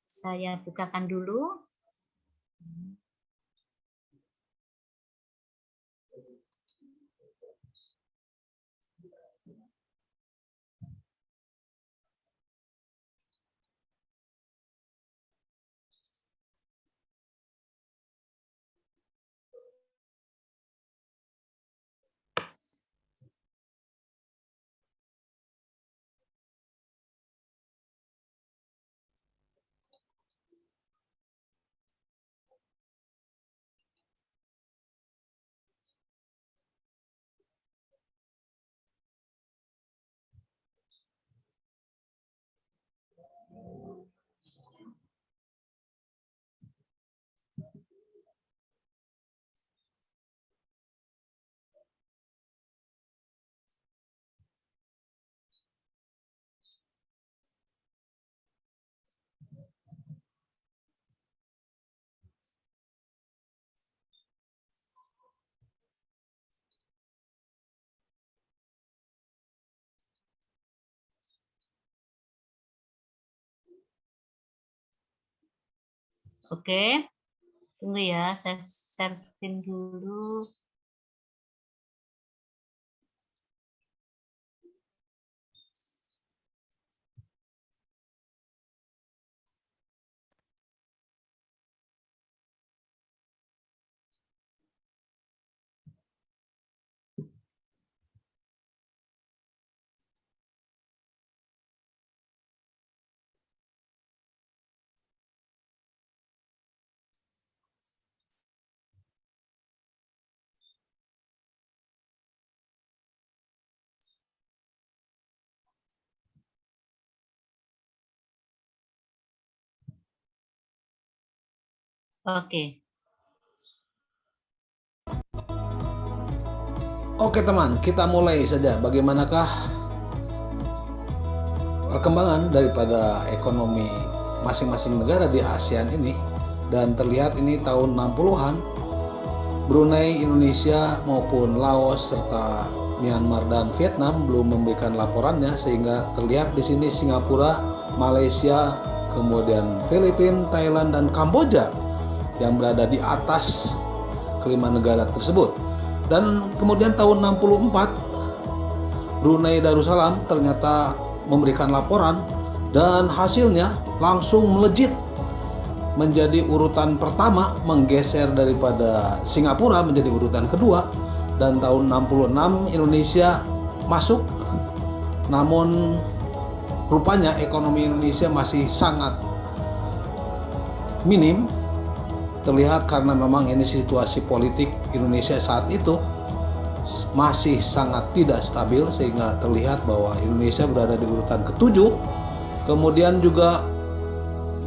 saya bukakan dulu. Oke, tunggu ya, saya share screen dulu. Oke. Oke teman, kita mulai saja. Bagaimanakah perkembangan daripada ekonomi masing-masing negara di ASEAN ini? Dan terlihat ini tahun 60-an, Brunei, Indonesia maupun Laos serta Myanmar dan Vietnam belum memberikan laporannya, sehingga terlihat di sini Singapura, Malaysia, kemudian Filipina, Thailand dan Kamboja yang berada di atas kelima negara tersebut. Dan kemudian tahun 64 Brunei Darussalam ternyata memberikan laporan dan hasilnya langsung melejit menjadi urutan pertama, menggeser daripada Singapura menjadi urutan kedua. Dan tahun 66 Indonesia masuk, namun rupanya ekonomi Indonesia masih sangat minim, terlihat karena memang ini situasi politik Indonesia saat itu masih sangat tidak stabil, sehingga terlihat bahwa Indonesia berada di urutan ke-7. Kemudian juga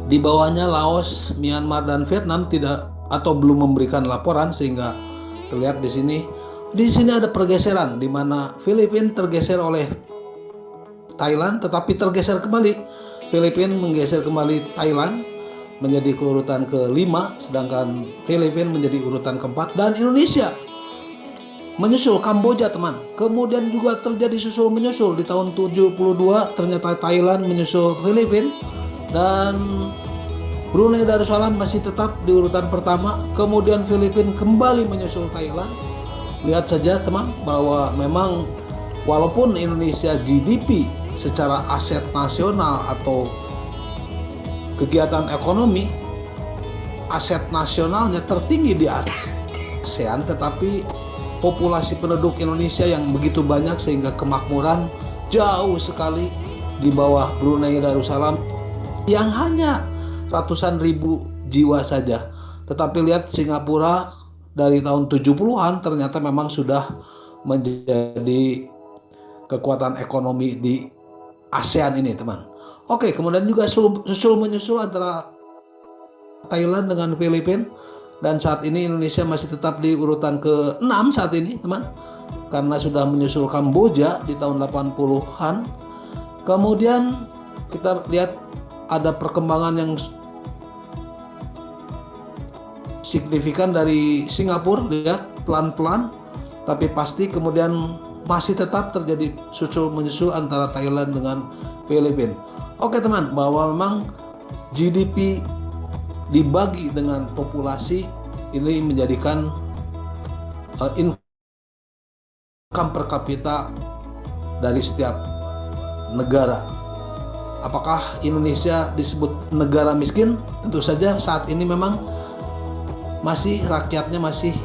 di bawahnya Laos, Myanmar dan Vietnam tidak atau belum memberikan laporan, sehingga terlihat di sini ada pergeseran di mana Filipina tergeser oleh Thailand, tetapi tergeser kembali. Filipina menggeser kembali Thailand menjadi urutan ke-5, sedangkan Filipina menjadi urutan ke-4, dan Indonesia menyusul Kamboja teman. Kemudian juga terjadi susul menyusul di tahun 72, ternyata Thailand menyusul Filipina, dan Brunei Darussalam masih tetap di urutan pertama. Kemudian Filipina kembali menyusul Thailand. Lihat saja teman bahwa memang walaupun Indonesia GDP secara aset nasional atau kegiatan ekonomi, aset nasionalnya tertinggi di ASEAN, tetapi populasi penduduk Indonesia yang begitu banyak sehingga kemakmuran jauh sekali di bawah Brunei Darussalam yang hanya ratusan ribu jiwa saja. Tetapi lihat Singapura dari tahun 70-an ternyata memang sudah menjadi kekuatan ekonomi di ASEAN ini teman. Oke, kemudian juga susul menyusul antara Thailand dengan Filipina, dan saat ini Indonesia masih tetap di urutan ke-6 saat ini teman, karena sudah menyusul Kamboja di tahun 80-an. Kemudian kita lihat ada perkembangan yang signifikan dari Singapura, lihat pelan-pelan tapi pasti, kemudian masih tetap terjadi susul menyusul antara Thailand dengan Filipina. Oke teman, bahwa memang GDP dibagi dengan populasi ini menjadikan income per kapita dari setiap negara. Apakah Indonesia disebut negara miskin? Tentu saja saat ini memang masih rakyatnya masih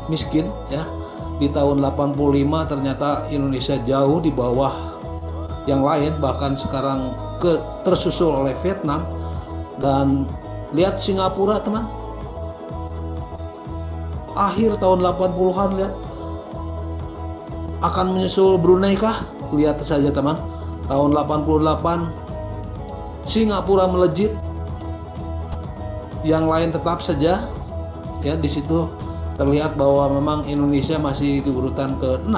miskin ya. Di tahun 85 ternyata Indonesia jauh di bawah yang lain, bahkan sekarang tersusul oleh Vietnam. Dan lihat Singapura teman, akhir tahun 80-an lihat akan menyusul Brunei kah? Lihat saja teman, tahun 88 Singapura melejit, yang lain tetap saja ya. Di situ terlihat bahwa memang Indonesia masih di urutan ke-6.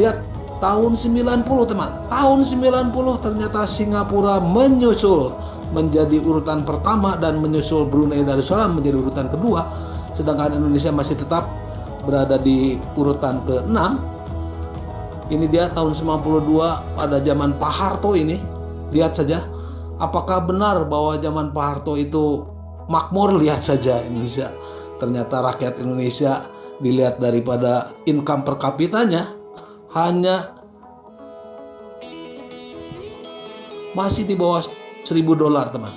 Lihat tahun 90 teman, tahun 90 ternyata Singapura menyusul menjadi urutan pertama dan menyusul Brunei Darussalam menjadi urutan kedua, sedangkan Indonesia masih tetap berada di urutan ke-6. Ini dia tahun 92 pada zaman Pak Harto ini. Lihat saja apakah benar bahwa zaman Pak Harto itu makmur. Lihat saja Indonesia, ternyata rakyat Indonesia dilihat daripada income per kapitanya hanya masih di bawah $1.000 teman,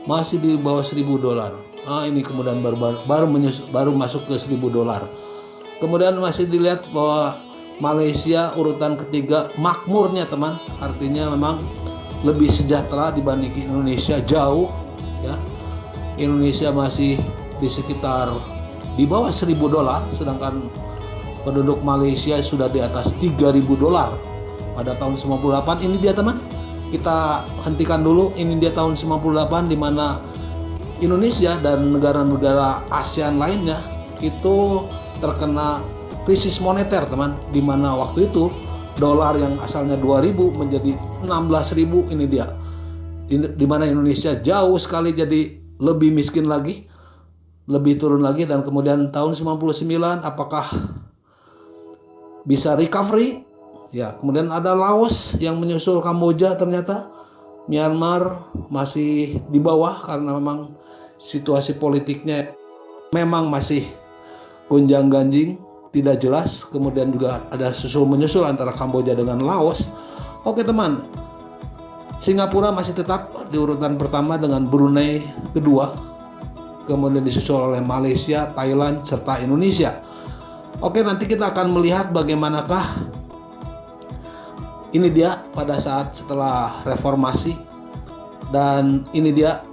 masih di bawah $1.000. Ini kemudian baru masuk ke $1.000. Kemudian masih dilihat bahwa Malaysia urutan ketiga makmurnya teman, artinya memang lebih sejahtera dibanding Indonesia jauh ya. Indonesia masih di sekitar di bawah $1.000, sedangkan penduduk Malaysia sudah di atas $3.000 pada tahun 98. Ini dia teman, kita hentikan dulu. Ini dia tahun 98 di mana Indonesia dan negara-negara ASEAN lainnya itu terkena krisis moneter teman, di mana waktu itu dolar yang asalnya 2.000 menjadi 16.000. Ini dia di mana Indonesia jauh sekali jadi lebih miskin lagi, lebih turun lagi. Dan kemudian tahun 99 apakah bisa recovery? Ya, kemudian ada Laos yang menyusul Kamboja. Ternyata Myanmar masih di bawah karena memang situasi politiknya memang masih gonjang-ganjing, tidak jelas. Kemudian juga ada menyusul antara Kamboja dengan Laos. Oke teman, Singapura masih tetap di urutan pertama dengan Brunei kedua, kemudian disusul oleh Malaysia, Thailand, serta Indonesia. Oke, nanti kita akan melihat bagaimanakah ini dia pada saat setelah reformasi, dan ini dia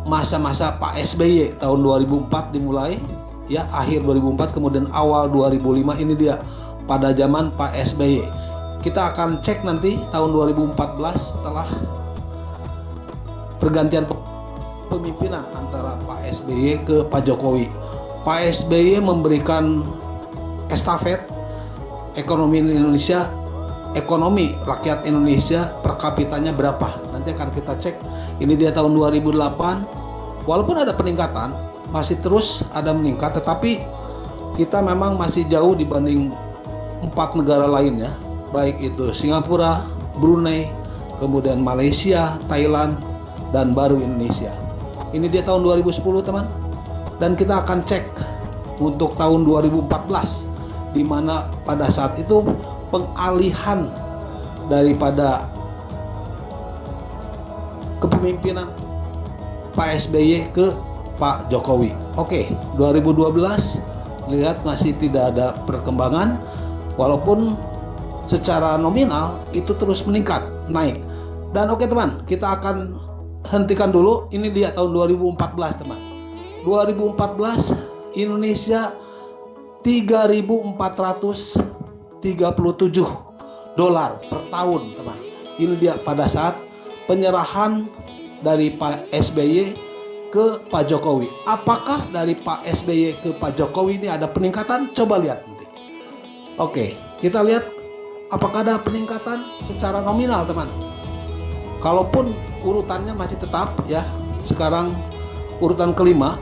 masa-masa Pak SBY tahun 2004 dimulai ya, akhir 2004 kemudian awal 2005. Ini dia pada zaman Pak SBY. Kita akan cek nanti tahun 2014 setelah pergantian pemimpinan antara Pak SBY ke Pak Jokowi. Pak SBY memberikan estafet ekonomi Indonesia, ekonomi rakyat Indonesia per kapitanya berapa. Nanti akan kita cek. Ini dia tahun 2008. Walaupun ada peningkatan, masih terus ada meningkat, tetapi kita memang masih jauh dibanding 4 negara lainnya, baik itu Singapura, Brunei, kemudian Malaysia, Thailand, dan baru Indonesia. Ini dia tahun 2010 teman. Dan kita akan cek untuk tahun 2014, di mana pada saat itu pengalihan daripada kepemimpinan Pak SBY ke Pak Jokowi. Oke, 2012 lihat masih tidak ada perkembangan, walaupun secara nominal itu terus meningkat, naik. Dan oke teman, kita akan hentikan dulu. Ini dia tahun 2014 teman. 2014 Indonesia $3.437 per tahun teman. Ini dia pada saat penyerahan dari Pak SBY ke Pak Jokowi. Apakah dari Pak SBY ke Pak Jokowi ini ada peningkatan? Coba lihat nanti. Oke, kita lihat apakah ada peningkatan secara nominal teman. Kalaupun urutannya masih tetap ya, sekarang urutan kelima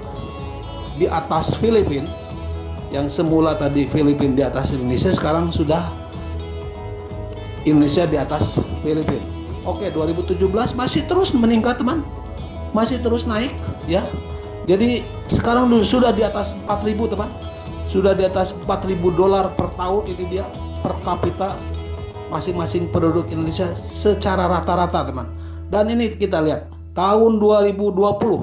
di atas Filipina. Yang semula tadi Filipina di atas Indonesia, sekarang sudah Indonesia di atas Filipina. Oke, 2017 masih terus meningkat teman, masih terus naik ya. Jadi sekarang sudah di atas 4.000 teman, sudah di atas $4.000 per tahun. Ini dia per kapita masing-masing penduduk Indonesia secara rata-rata teman. Dan ini kita lihat tahun 2020.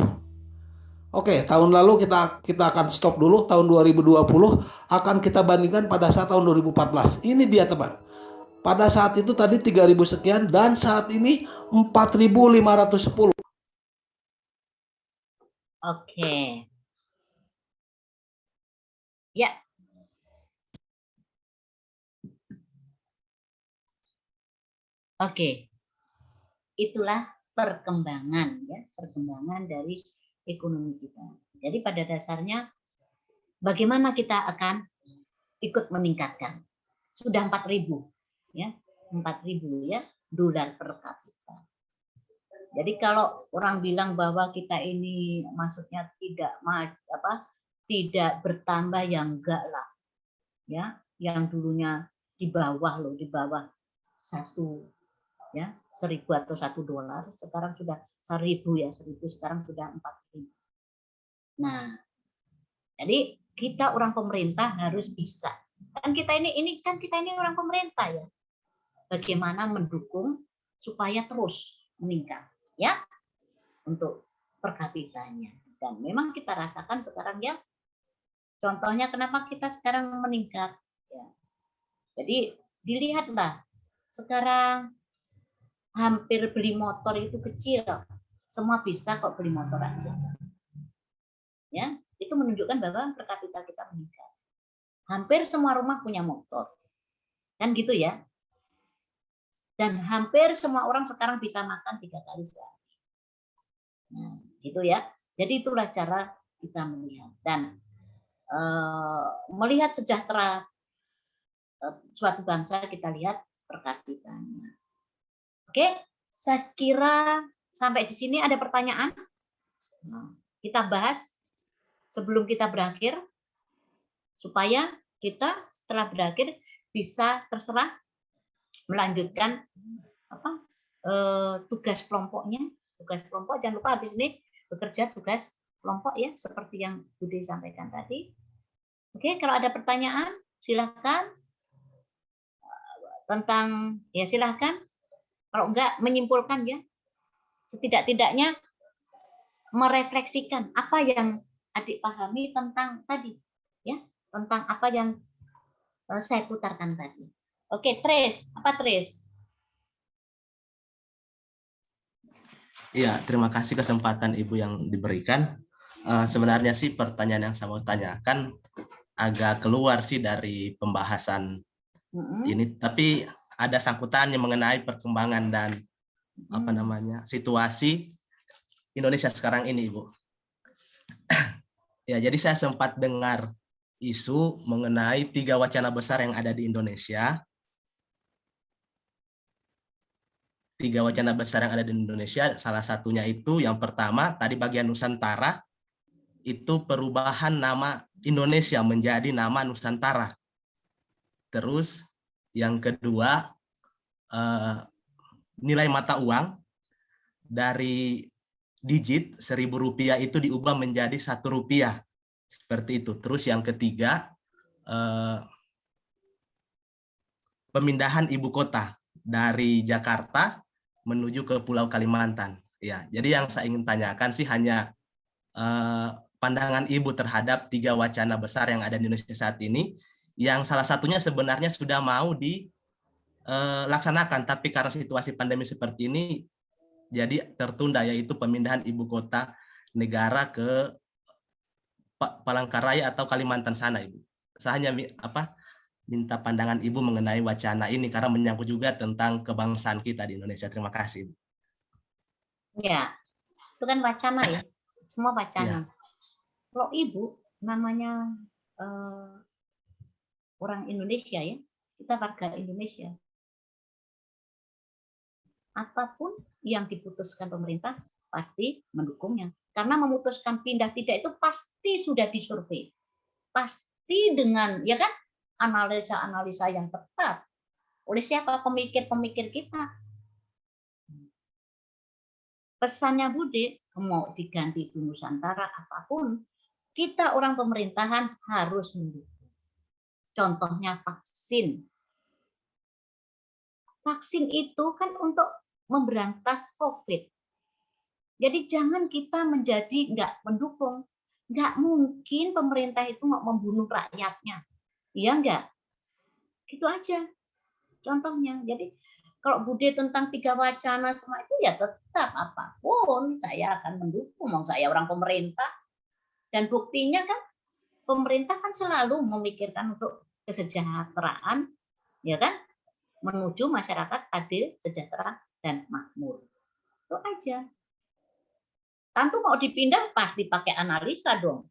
Oke, tahun lalu kita akan stop dulu. Tahun 2020 akan kita bandingkan pada saat tahun 2014. Ini dia teman. Pada saat itu tadi 3.000 sekian, dan saat ini 4.510. Oke. Ya. Oke. Itulah perkembangan ya, perkembangan dari ekonomi kita. Jadi pada dasarnya bagaimana kita akan ikut meningkatkan? Sudah 4.000 ya, 4.000 ya dolar per kapita. Jadi kalau orang bilang bahwa kita ini maksudnya tidak bertambah, ya enggak lah. Ya, yang dulunya di bawah loh, di bawah 1 ya, 1.000 atau $1, sekarang sudah 1.000 ya, 1.000 sekarang sudah 4.000. Nah, jadi kita orang pemerintah harus bisa. Kan kita ini orang pemerintah ya. Bagaimana mendukung supaya terus meningkat ya untuk per kapitanya. Dan memang kita rasakan sekarang ya. Contohnya kenapa kita sekarang meningkat ya. Jadi dilihatlah sekarang hampir beli motor itu kecil. Semua bisa kok beli motor aja. Ya, itu menunjukkan bahwa per kapita kita meningkat. Hampir semua rumah punya motor. Kan gitu ya. Dan hampir semua orang sekarang bisa makan 3 kali sehari. Nah, gitu ya. Jadi itulah cara kita melihat. Dan melihat sejahtera suatu bangsa kita lihat per kapitanya. Oke, saya kira sampai di sini ada pertanyaan. Nah, kita bahas sebelum kita berakhir supaya kita setelah berakhir bisa terserah melanjutkan tugas kelompoknya. Tugas kelompok jangan lupa habis ini bekerja tugas kelompok ya seperti yang Budi sampaikan tadi. Oke, kalau ada pertanyaan silakan tentang ya silakan. Kalau enggak menyimpulkan ya. Setidak-tidaknya merefleksikan apa yang adik pahami tentang tadi ya, tentang apa yang saya putarkan tadi. Oke, Tris, apa Tris? Iya, terima kasih kesempatan Ibu yang diberikan. Sebenarnya sih pertanyaan yang saya mau tanyakan agak keluar sih dari pembahasan ini, tapi ada sangkutannya mengenai perkembangan dan situasi Indonesia sekarang ini, Ibu. Ya, jadi saya sempat dengar isu mengenai 3 wacana besar yang ada di Indonesia. 3 wacana besar yang ada di Indonesia, salah satunya itu yang pertama, tadi bagian Nusantara, itu perubahan nama Indonesia menjadi nama Nusantara. Terus yang kedua, nilai mata uang dari digit Rp1.000 itu diubah menjadi Rp1. Seperti itu. Terus yang ketiga, pemindahan ibu kota dari Jakarta menuju ke Pulau Kalimantan. Ya, jadi yang saya ingin tanyakan sih hanya pandangan Ibu terhadap 3 wacana besar yang ada di Indonesia saat ini, yang salah satunya sebenarnya sudah mau dilaksanakan, tapi karena situasi pandemi seperti ini, jadi tertunda, yaitu pemindahan ibu kota negara ke Palangkaraya atau Kalimantan sana, Ibu. Saya hanya minta pandangan Ibu mengenai wacana ini karena menyangkut juga tentang kebangsaan kita di Indonesia. Terima kasih. Ya, itu kan wacana ya, semua wacana. Ya. Kalau Ibu namanya orang Indonesia ya, kita warga Indonesia. Apapun yang diputuskan pemerintah pasti mendukungnya. Karena memutuskan pindah tidak itu pasti sudah disurvei. Pasti dengan ya kan analisa-analisa yang tepat oleh siapa, pemikir-pemikir kita. Pesannya Budi, mau diganti itu Nusantara apapun, kita orang pemerintahan harus mendukung. Contohnya vaksin. Vaksin itu kan untuk memberantas COVID. Jadi jangan kita menjadi nggak mendukung. Nggak mungkin pemerintah itu mau membunuh rakyatnya. Iya enggak? Gitu aja. Contohnya. Jadi kalau Budi tentang 3 wacana semua itu ya tetap apapun saya akan mendukung. Saya orang pemerintah. Dan buktinya kan pemerintah kan selalu memikirkan untuk kesejahteraan, ya kan? Menuju masyarakat adil, sejahtera, dan makmur. Itu aja. Tentu mau dipindah pasti pakai analisa dong.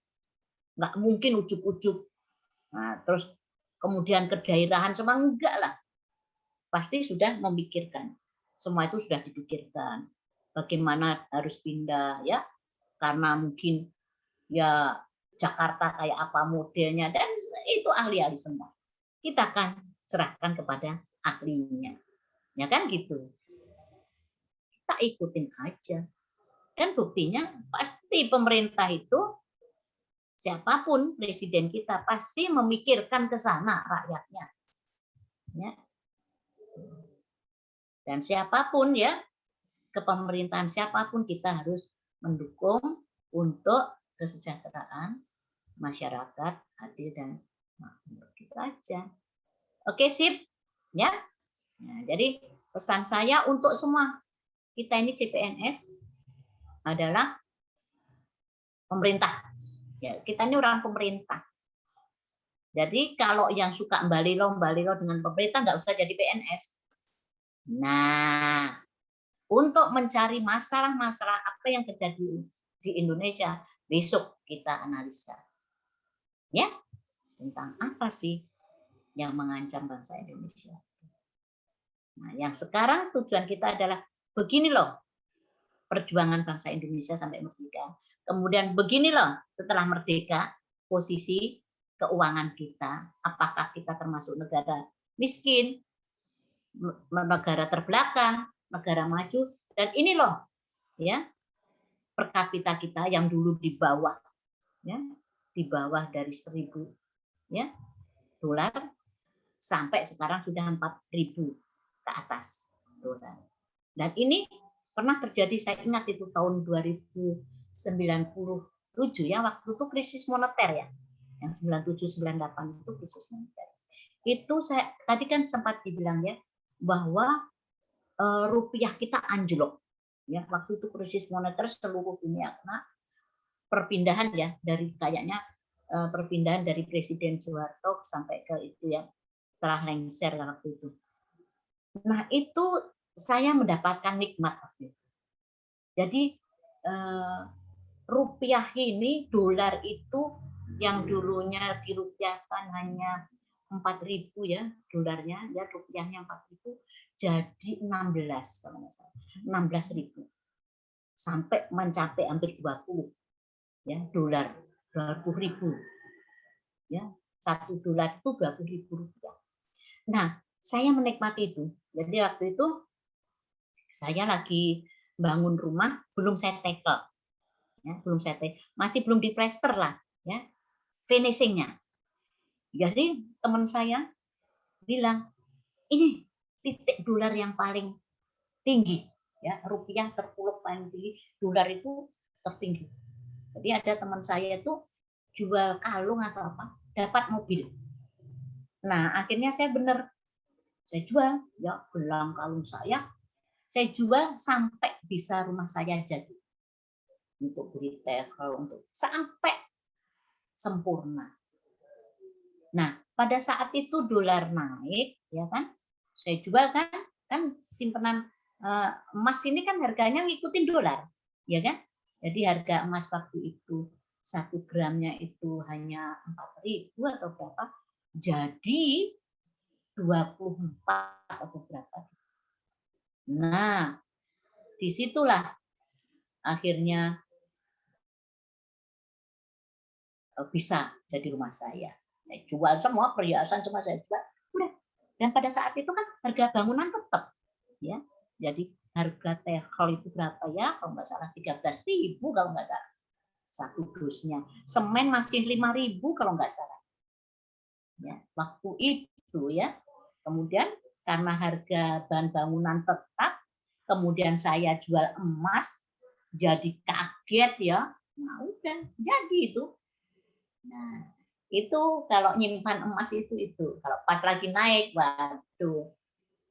Nggak mungkin ujuk-ujuk. Nah, terus kemudian kedaerahan semua enggak lah. Pasti sudah memikirkan. Semua itu sudah dipikirkan. Bagaimana harus pindah ya. Karena mungkin ya Jakarta kayak apa modelnya. Dan itu ahli-ahli semua. Kita akan serahkan kepada ahlinya. Ya kan gitu. Kita ikutin aja. Dan buktinya pasti pemerintah itu siapapun presiden kita pasti memikirkan ke sana rakyatnya. Ya. Dan siapapun ya, kepemerintahan siapapun kita harus mendukung untuk kesejahteraan masyarakat adil dan makmur. Gitu aja. Oke, sip. Ya. Nah, jadi pesan saya untuk semua kita ini CPNS adalah pemerintah. Ya, kita ini orang pemerintah. Jadi kalau yang suka balilo dengan pemerintah nggak usah jadi PNS. Nah, untuk mencari masalah-masalah apa yang terjadi di Indonesia, besok kita analisa. Ya, tentang apa sih yang mengancam bangsa Indonesia. Nah, yang sekarang tujuan kita adalah begini loh perjuangan bangsa Indonesia sampai merdeka. Kemudian begini loh setelah merdeka posisi keuangan kita, apakah kita termasuk negara miskin, negara terbelakang, negara maju, dan ini loh ya per kapita kita yang dulu di bawah ya, di bawah dari 1.000 ya dolar sampai sekarang sudah 4.000 ke atas dolar. Dan ini pernah terjadi, saya ingat itu tahun 2097 ya, waktu itu krisis moneter ya, yang 97-98 itu krisis moneter. Itu saya tadi kan sempat dibilang ya bahwa rupiah kita anjlok ya, waktu itu krisis moneter seluruh dunia karena perpindahan ya dari kayaknya perpindahan dari Presiden Soeharto sampai ke itu ya setelah lengser waktu itu. Nah itu saya mendapatkan nikmat waktu itu. Jadi rupiah ini, dolar itu yang dulunya dirupiahkan hanya 4.000 ya dolarnya, ya rupiahnya 4.000 jadi 16 kalau nggak salah, 16.000 sampai mencapai hampir 20 ya dolar, 20.000 ya, 1 dolar itu 20.000 rupiah. Nah saya menikmati itu. Jadi waktu itu saya lagi bangun rumah, belum saya tackle, ya, masih belum diplester lah, ya, finishingnya. Jadi teman saya bilang, ini titik dolar yang paling tinggi, ya, rupiah terpuruk paling tinggi, dolar itu tertinggi. Jadi ada teman saya itu jual kalung atau apa, dapat mobil. Nah akhirnya saya jual, ya, gelang kalung saya jual sampai bisa rumah saya jadi untuk beli tekel, untuk sampai sempurna. Nah pada saat itu dolar naik, ya kan, saya jual kan simpenan emas ini kan harganya ngikutin dolar, ya kan. Jadi harga emas waktu itu 1 gramnya itu hanya 4.000 atau berapa, jadi 24 atau berapa. Nah, disitulah akhirnya bisa jadi rumah saya. Saya jual semua perhiasan, semua saya jual. Udah. Dan pada saat itu kan harga bangunan tetap, ya. Jadi harga tekel itu berapa ya? Kalau nggak salah 13.000 kalau nggak salah. 1 dusnya. Semen masih 5.000 kalau nggak salah. Ya, waktu itu ya. Kemudian karena harga bahan bangunan tetap, kemudian saya jual emas, jadi kaget ya. Nah udah jadi itu. Nah itu kalau nyimpan emas itu kalau pas lagi naik, waduh,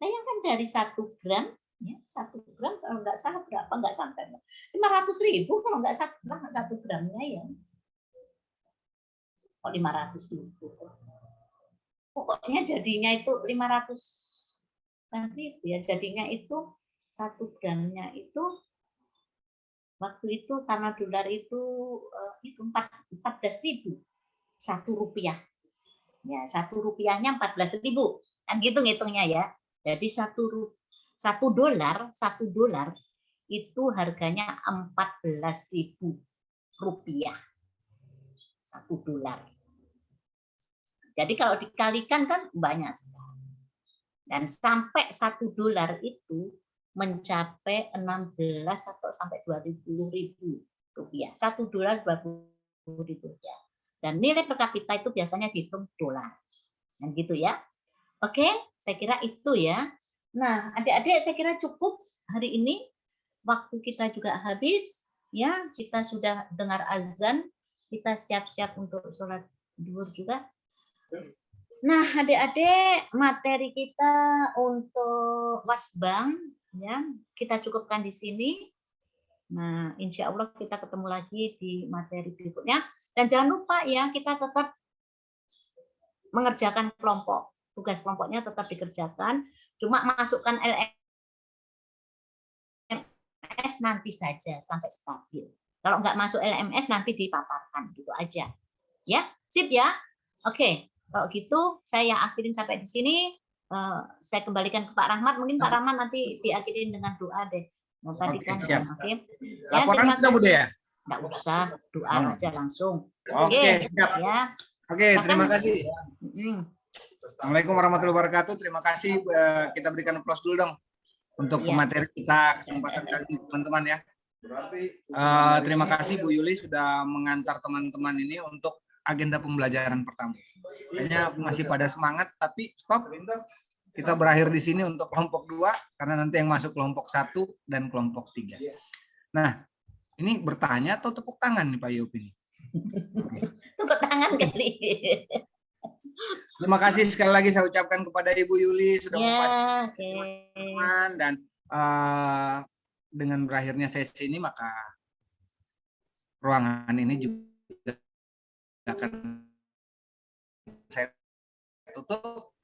saya kan dari 1 gram, ya 1 gram kalau nggak salah berapa, nggak sampai 500.000 kalau nggak salah 1 gramnya ya. Kok 500.000? Pokoknya jadinya itu 500 nanti ya, jadinya itu 1 gramnya itu waktu itu karena dolar itu 14.000 1 rupiah. Ya, 1 rupiahnya 14.000 kan gitu ngitungnya ya. Jadi 1 dolar itu harganya 14.000 rupiah 1 dolar. Jadi kalau dikalikan kan banyak sekali. Dan sampai 1 dolar itu mencapai 16 atau sampai 20.000 rupiah. 1 dolar 20.000 rupiah. Dan nilai per kapita itu biasanya dihitung dolar. Dan gitu ya. Oke, saya kira itu ya. Nah, adik-adik saya kira cukup hari ini. Waktu kita juga habis. Ya, kita sudah dengar azan. Kita siap-siap untuk sholat zuhur juga. Nah, adik-adik, materi kita untuk wasbang ya, kita cukupkan di sini. Nah, insya Allah kita ketemu lagi di materi berikutnya. Dan jangan lupa ya, kita tetap mengerjakan kelompok. Tugas kelompoknya tetap dikerjakan. Cuma masukkan LMS nanti saja sampai stabil. Kalau nggak masuk LMS nanti dipaparkan, gitu aja. Ya, sip ya. Oke, kalau gitu saya akhirin sampai di sini. Saya kembalikan ke Pak Rahmat. Mungkin Pak Rahmat nanti diakhirin dengan doa deh. Nah, tadi kan siap. ya, Laporan sudah Bunda ya? Nggak usah, doa aja langsung. Oke, siap. Ya. Oke, terima kasih. Mm. Assalamualaikum warahmatullahi wabarakatuh. Terima kasih. Kita berikan aplaus dulu dong untuk Iya. materi kita kesempatan kali ini, teman-teman ya. Terima kasih Bu Yuli sudah mengantar teman-teman ini untuk agenda pembelajaran pertama. Kayaknya masih pada semangat, tapi stop. Kita berakhir di sini untuk kelompok 2 karena nanti yang masuk kelompok 1 dan kelompok 3. Nah, ini bertanya atau tepuk tangan nih Pak Yopi? Tepuk tangan kali. Terima kasih sekali lagi saya ucapkan kepada Ibu Yuli sudah Ya, memfasilitasi teman-teman dan dengan berakhirnya sesi ini maka ruangan ini juga akan saya tutup.